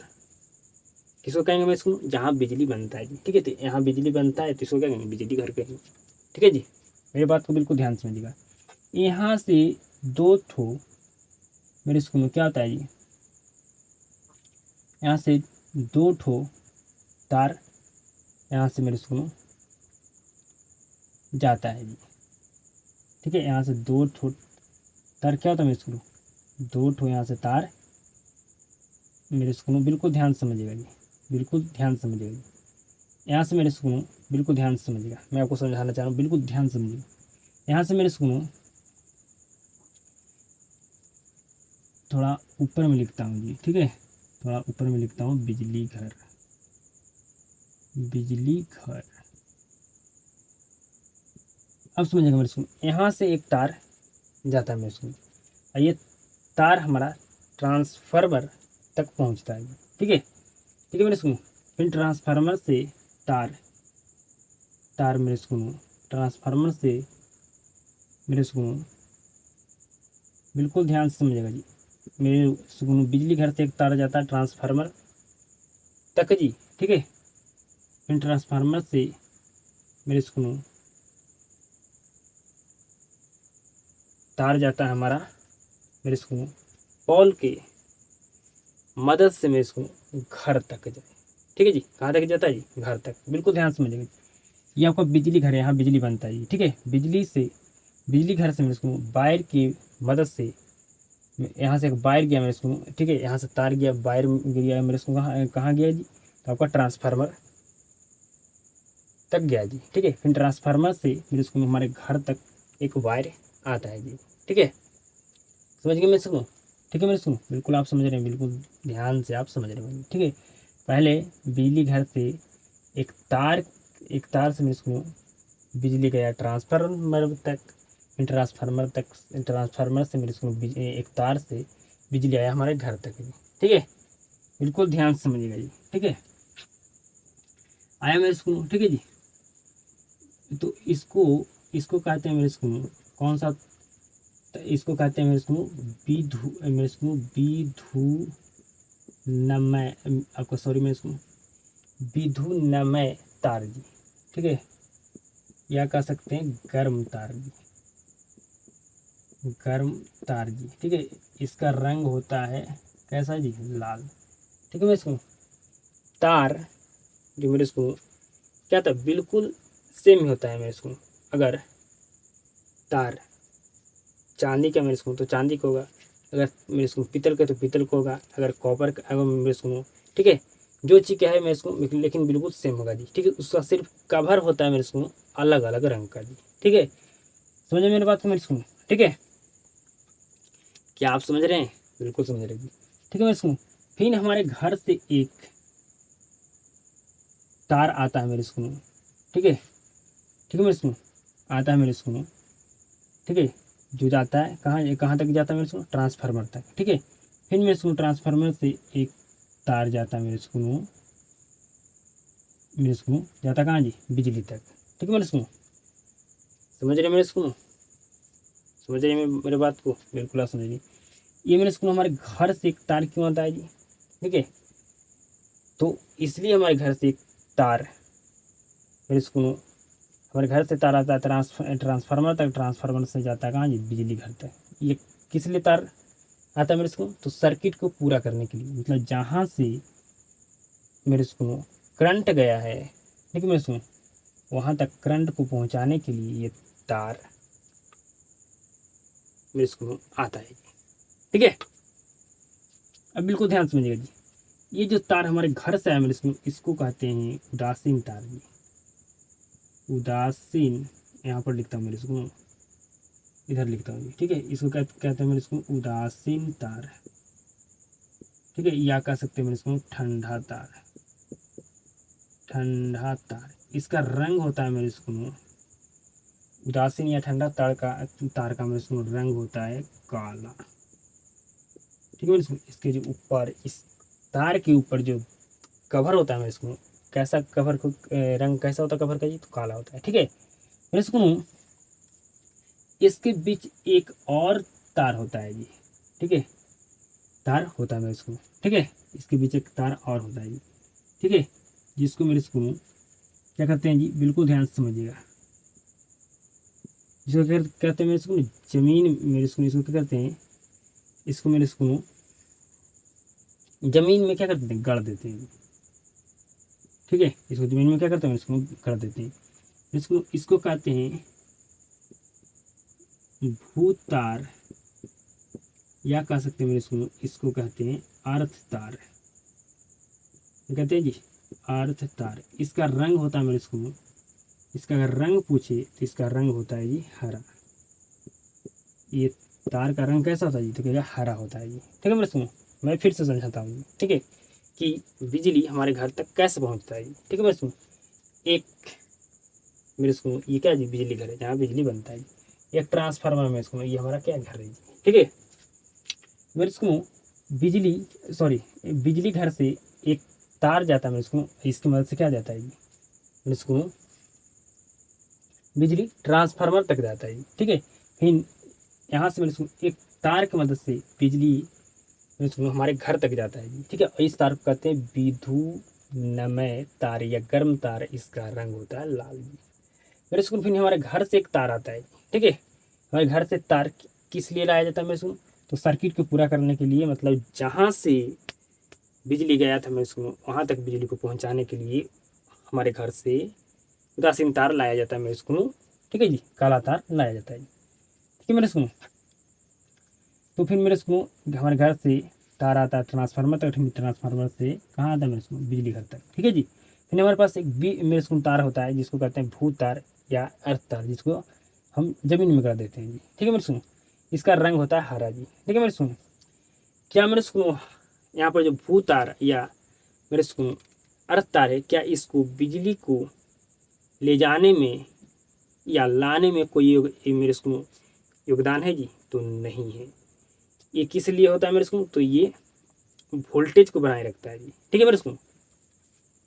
S1: किसको कहेंगे मेरे सुनो, जहाँ बिजली बनता है जी। ठीक है, तो यहाँ बिजली बनता है तो इसको क्या कहेंगे, बिजली घर कहेंगे। ठीक है जी, मेरी बात को बिल्कुल ध्यान से समझिएगा। यहाँ से 2 ठो मेरे सुनो क्या होता है जी, यहाँ से 2 ठो तार यहाँ से मेरे सुनो जाता है जी। ठीक है, यहाँ से 2 ठो तार क्या होता है मेरे सुनो, 2 ठो यहाँ से तार मेरे सुनो बिल्कुल ध्यान से समझिएगा जी, बिल्कुल ध्यान से समझिएगा जी। यहाँ से मेरे सुनो बिल्कुल ध्यान से समझिएगा, मैं आपको समझाना चाह रहा हूँ, बिल्कुल ध्यान से समझिएगा। यहाँ से मेरे सुनो थोड़ा ऊपर में लिखता हूँ जी। ठीक है, थोड़ा ऊपर में लिखता हूँ बिजली घर, अब समझिएगा मेरे सुनो। यहाँ से एक तार जाता है मेरे सुनो, और ये तार हमारा ट्रांसफार्मर तक पहुँचता है। ठीक है मेरे सुनो, फिर ट्रांसफार्मर से तार मेरे सुनो ट्रांसफार्मर से मेरे सुनो बिल्कुल ध्यान से समझिएगा जी। मेरे सुनो बिजली घर से एक तार जाता है ट्रांसफार्मर तक जी। ठीक है, फिर ट्रांसफार्मर से मेरे सुनो तार जाता है हमारा मेरे सुनो पोल के मदद से मेरे सुनो घर तक जाए। ठीक है जी, कहाँ तक जाता है जी, घर तक, बिल्कुल ध्यान से समझिएगा। ये आपका बिजली घर है, यहाँ बिजली बनता है जी। ठीक है, बिजली घर से मेरे सुनो वायर की मदद से यहाँ से एक वायर गया मेरे सुनो। ठीक है, यहाँ से तार गया, वायर गया मेरे सुनो कहाँ गया जी, तो आपका ट्रांसफार्मर तक गया जी। ठीक है, फिर ट्रांसफार्मर से मेरे सुनो हमारे घर तक एक वायर आता है जी। ठीक है, समझ गए मेरे सुनो? ठीक है मेरे सुनो, बिल्कुल आप समझ रहे हैं, बिल्कुल ध्यान से आप समझ रहे हैं। ठीक है, पहले बिजली घर से एक तार से मेरे सुनो बिजली गया ट्रांसफार्मर तक, फिर ट्रांसफार्मर से मेरे सुनो एक तार से बिजली आया हमारे घर तक जी। ठीक है, बिल्कुल ध्यान से समझिएगा जी। ठीक है, आया मेरे सुनो? ठीक है जी, तो इसको कहते हैं मेरे सुनो कौन सा, तो इसको कहते हैं मेरे सुनो विधुनमय, आपको सॉरी मेरे सुनो विधुनमय तार जी। ठीक है, या कह सकते हैं गर्म तार जी, गर्म तार जी। ठीक है, इसका रंग होता है कैसा जी? लाल। ठीक है मेरे सुनो, तार जो मेरे सुनो क्या था, बिल्कुल सेम ही होता है मेरे सुनो। अगर तार चांदी का मेरे सुनो तो चांदी का होगा, अगर मेरे सुनो पीतल का तो पीतल का होगा, अगर कॉपर का अगर मेरे सुनो, ठीक है, जो चीज़ क्या है मेरे सुनो लेकिन बिल्कुल सेम होगा जी। ठीक है, उसका सिर्फ कवर होता है मेरे सुनो अलग अलग रंग का जी। ठीक है, समझे मेरी बात को मेरे सुनो? ठीक है, क्या आप समझ रहे हैं? बिल्कुल समझ रहे हैं जी। ठीक है मेरे सुनो, फिर हमारे घर से एक तार आता है मेरे सुनो। ठीक है, ठीक है मेरे सुनो, आता है मेरे सुनो। ठीक है, जो जाता है कहाँ कहाँ तक जाता है मेरे सुनो? ट्रांसफार्मर तक। ठीक है, फिर मेरे सुनो ट्रांसफार्मर से एक तार जाता है मेरे सुनो जाता कहाँ जी? बिजली तक। ठीक है मेरे सुनो, समझ रहे मेरे सुनो? समझ रहे मेरे बात को? बिल्कुल आप समझिए। ये मेरे सुनो हमारे घर से एक तार क्यों आता है जी? ठीक है, तो इसलिए हमारे घर से एक तार मेरे सुनो, हमारे घर से तार आता है ट्रांसफार्मर तक, ट्रांसफार्मर से जाता है कहाँ जी? बिजली घर तक। ये किस लिए तार आता है मेरे सुनो? तो सर्किट को पूरा करने के लिए, मतलब जहाँ से मेरे सुनो करंट गया है, ठीक है मेरे सुनो, वहाँ तक करंट को पहुँचाने के लिए ये तार मेरे सुनो आता है। ठीक है, अब बिल्कुल ध्यान समझिएगा जी। ये जो तार हमारे घर से आया मेरे सुनो, इसको कहते हैं उदासीन तार जी। उदासीन, यहाँ पर लिखता हूँ मेरे सुनो, इधर लिखता हूँ जी। ठीक है, इसको कहते हैं मेरे सुनो उदासीन तार। ठीक है, या कह सकते हैं मेरे सुनो ठंडा तार। ठंडा तार, इसका रंग होता है मेरे सुनो उदासीन या ठंडा तार का मेरे सुनो रंग होता है काला। ठीक है मेरे सुनो, इसके जो ऊपर इस तार के ऊपर जो कवर होता है मेरे सुनो, कैसा कवर को रंग कैसा होता है कवर का जी? तो काला होता है। ठीक है मेरे सुनो, इसके बीच एक और तार होता है जी। ठीक है, तार होता है मेरे सुनो। ठीक है, इसके बीच एक तार और होता है जी। ठीक है, जिसको मेरे सुनो क्या कहते हैं जी? बिल्कुल ध्यान से समझिएगा, जिसको कहते हैं मेरे सुनो जमीन, मेरे सुनो इसको क्या कहते हैं? इसको मेरे सुनो जमीन में क्या करते हैं? गड़ देते हैं। ठीक है, इसको जमीन में क्या करते हैं? इसको गड़ देते हैं। इसको कहते हैं भूतार, या कह सकते हैं मेरे सुनो इसको कहते हैं अर्थ तार। कहते हैं जी अर्थ तार। इसका रंग होता है मेरे सुनो, इसका अगर रंग पूछे तो इसका रंग होता है जी हरा। ये तार का रंग कैसा होता है जी? तो कहेगा हरा होता है जी। ठीक है मेरे सुनो, मैं फिर से समझाता हूँ। ठीक है, कि बिजली हमारे घर तक कैसे पहुँचता है जी। ठीक है मेरे सुनो, एक मेरे सुनो ये क्या जी? बिजली घर है जहाँ बिजली बनता है जी। एक ट्रांसफार्मर में सुनो, ये हमारा क्या घर है जी। ठीक है मेरे सुनो, बिजली सॉरी बिजली घर से एक तार जाता है मेरे सुनो, इसकी मदद से क्या जाता है जी? मेरे सुनो बिजली ट्रांसफार्मर तक जाता है जी। ठीक है, फिर यहाँ से मेरे सुनो एक तार की मदद से बिजली मेरे सुनो हमारे घर तक जाता है जी। ठीक है, और इस तार को कहते हैं विद्युन्मय तार या गर्म तार। इसका रंग होता है लाल जी। मेरे सुनो फिर हमारे घर से एक तार आता है। ठीक है, हमारे घर से तार किस लिए लाया जाता है मेरे सुनो? तो सर्किट को पूरा करने के लिए, मतलब जहाँ से बिजली गया था मेरे सुनो वहाँ तक बिजली को पहुँचाने के लिए हमारे घर से उदासीन तार लाया जाता है मेरे सुनो। ठीक है जी, काला तार लाया जाता है। ठीक है मेरे सुनो, तो फिर मेरे सुनो हमारे घर से तार आता है ट्रांसफार्मर तक, ट्रांसफार्मर से कहाँ आता है मेरे सुनो? बिजली घर तक। ठीक है जी, फिर हमारे पास एक मेरे सुनो तार होता है जिसको कहते हैं भू तार या अर्थ तार, जिसको हम ज़मीन में कर देते हैं जी। ठीक है मेरे सुनो, इसका रंग होता है हरा जी। ठीक है मेरे सुनो, क्या मेरे सुनो यहाँ पर जो भू तार या मेरे सुनो अर्थ तार है, क्या इसको बिजली को ले जाने में या लाने में कोई ये मेरे सुनो योगदान है जी? तो नहीं है। ये किस लिए होता है मेरे सुनो? तो ये वोल्टेज को बनाए रखता है जी। ठीक है मेरे सुनो,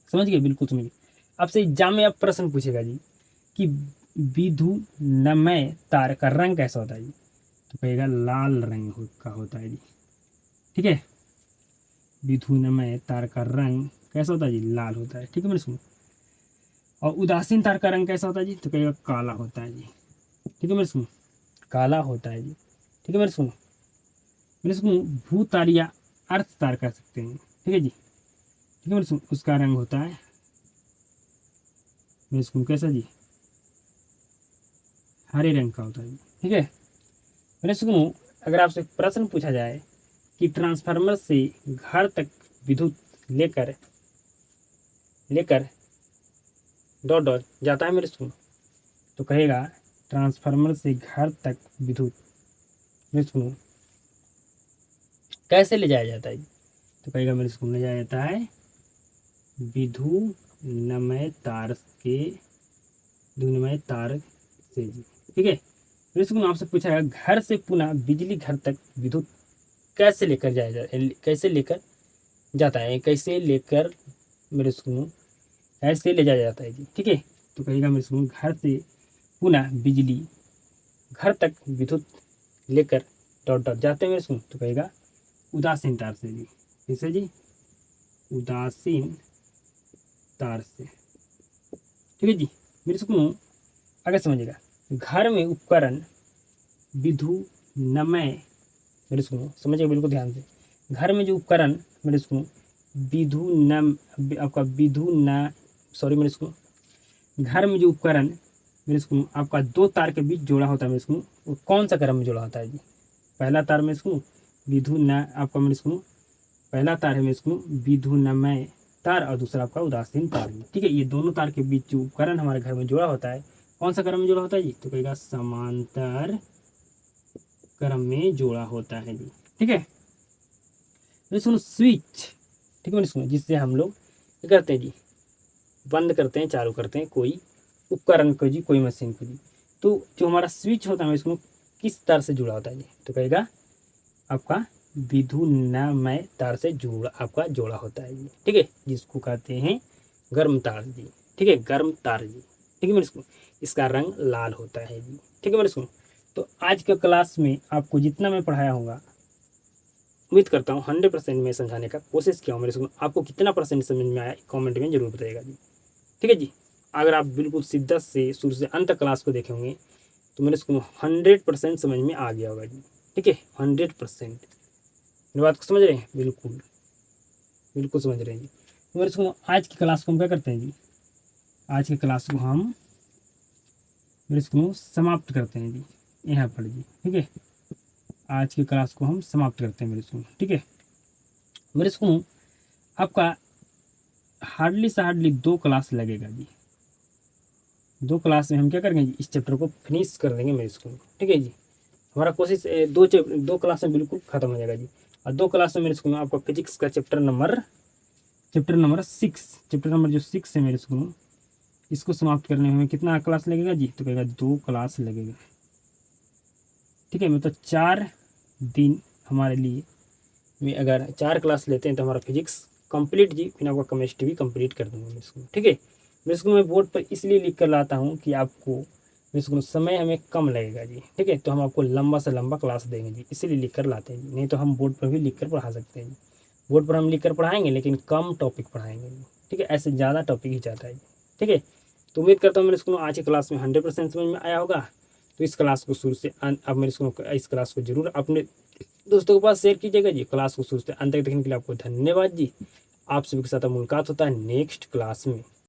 S1: समझ गए? बिल्कुल समझ गए। आपसे एग्जाम में आप प्रश्न पूछेगा जी कि विद्युन्मय तार का रंग कैसा होता है जी? तो कहेगा लाल रंग का होता है जी। ठीक है, विद्युन्मय तार का रंग कैसा होता है जी? लाल होता है। ठीक है मेरे सुनो, और उदासीन तार का रंग कैसा होता है जी? तो कहेगा काला होता है जी। ठीक है मेरे सुनो, काला होता है जी। ठीक है मेरे सुनो भू तार या अर्थ तार कह सकते हैं। ठीक है जी। ठीक है मेरे सुनो, उसका रंग होता है मेरे सुनो कैसा जी? हरे रंग का होता है जी। ठीक है मेरे सुनो, अगर आपसे प्रश्न पूछा जाए कि ट्रांसफार्मर से घर तक विद्युत लेकर लेकर डॉट डॉट जाता है मेरे सुनो, तो कहेगा ट्रांसफार्मर से घर तक विद्युत मेरे सुनो कैसे ले जाया जाता है जी? तो कहेगा मेरे सुनो ले जाया जाता है विद्युन्मय तार से जी। ठीक है मेरे सुनो, आपसे पूछा है घर से पुनः बिजली घर तक विद्युत कैसे लेकर कैसे लेकर जाता है, कैसे लेकर मेरे सुनो ऐसे ले जाया जाता है जी। ठीक है, तो कहेगा मेरे सुनो घर से पुनः बिजली घर तक विद्युत लेकर डॉट डॉट जाते हैं मेरे सुनो, तो कहेगा उदासीन तार से जी। किससे जी? उदासीन तार से। ठीक है जी मेरे सुनो, अगर समझिएगा घर में उपकरण विद्युन्मय मेरे सुनो समझिएगा बिल्कुल ध्यान से, घर में जो उपकरण मेरे सुनो विद्युन्म आपका विद्युन सॉरी मेरे सुनो, घर में जो उपकरण मेरे सुनो आपका दो तार के बीच जोड़ा होता है मेरे सुनो, वो कौन सा क्रम में जोड़ा होता है जी? पहला तार मेरे सुनो विद्युन आपका मेरे सुनो पहला तार है मेरे सुनो विद्युन्मय तार, और दूसरा आपका उदासीन तार है। ठीक है, ये दोनों तार के बीच जो उपकरण हमारे घर में जोड़ा होता है कौन सा क्रम में जोड़ा होता है जी? तो कहेगा समांतर क्रम में जोड़ा होता है जी। ठीक है मेरे सुनो स्विच। ठीक है मेरे सुनो, जिससे हम लोग क्या करते हैं जी? बंद करते हैं चालू करते हैं कोई उपकरण को जी, कोई मशीन को जी। तो जो हमारा स्विच होता है इसमें किस तार से जुड़ा होता है जी? तो कहेगा आपका विद्युन्मय तार से आपका जोड़ा होता है जी। ठीक है, जिसको कहते हैं गर्म तार जी। ठीक है, गर्म तार जी। ठीक है मेरे सुनो, इसका रंग लाल होता है जी। ठीक है मेरे सुनो, तो आज के क्लास में आपको जितना मैं पढ़ाया होगा उम्मीद करता हूँ 100% में समझाने का कोशिश किया हूँ मेरे सुनो। आपको कितना परसेंट समझ में आया कमेंट में जरूर बताइएगा जी। ठीक है जी, अगर आप बिल्कुल शिद्दत से शुरू से अंत क्लास को देखे होंगे तो मेरे को 100% समझ में आ गया होगा जी। ठीक है 100%। मेरी बात को समझ रहे हैं? बिल्कुल बिल्कुल समझ रहे हैं जी। तो मेरे को आज की क्लास को हम क्या करते हैं जी? आज की क्लास को हम मेरे को समाप्त करते हैं जी यहाँ पर जी। ठीक है, आज की क्लास को हम समाप्त करते हैं मेरे को। ठीक है मेरे को आपका हार्डली से हार्डली 2 क्लास लगेगा जी। 2 क्लास में हम क्या करेंगे जी? इस चैप्टर को फिनिश कर देंगे मेरे स्कूल। ठीक है जी, हमारा कोशिश 2 क्लास में बिल्कुल खत्म हो जाएगा जी। और 2 क्लास में मेरे स्कूल में आपका फिजिक्स का चैप्टर नंबर 6, चैप्टर नंबर जो 6 है मेरे स्कूल में, इसको समाप्त करने में हमें कितना क्लास लगेगा जी? तो कहेगा 2 क्लास लगेगा। ठीक है, मतलब 4 दिन हमारे लिए में अगर 4 क्लास लेते हैं तो हमारा फिजिक्स कंप्लीट जी, फिर आपका केमिस्ट्री भी कंप्लीट कर दूंगा मेरे स्कूल। ठीक है मेरे स्कूल में बोर्ड पर इसलिए लिख कर लाता हूँ कि आपको मेरे स्कूल समय हमें कम लगेगा जी। ठीक है, तो हम आपको लंबा से लंबा क्लास देंगे जी, इसीलिए लिख कर लाते हैं जी। नहीं तो हम बोर्ड पर भी लिख कर पढ़ा सकते हैं जी। बोर्ड पर हम लिख कर पढ़ाएंगे लेकिन कम टॉपिक पढ़ाएंगे जी। ठीक है, ऐसे ज़्यादा टॉपिक ही जाता है जी। ठीक है, तो उम्मीद करता हूँ मेरे स्कूल आज की क्लास में 100% समझ में आया होगा। तो इस क्लास को शुरू से अब मेरे स्कूल इस क्लास को जरूर अपने दोस्तों के पास शेयर कीजिएगा जी। क्लास को शुरू से अंत तक देखने के लिए आपको धन्यवाद जी। आप सभी के साथ मुलाकात होता है नेक्स्ट क्लास में।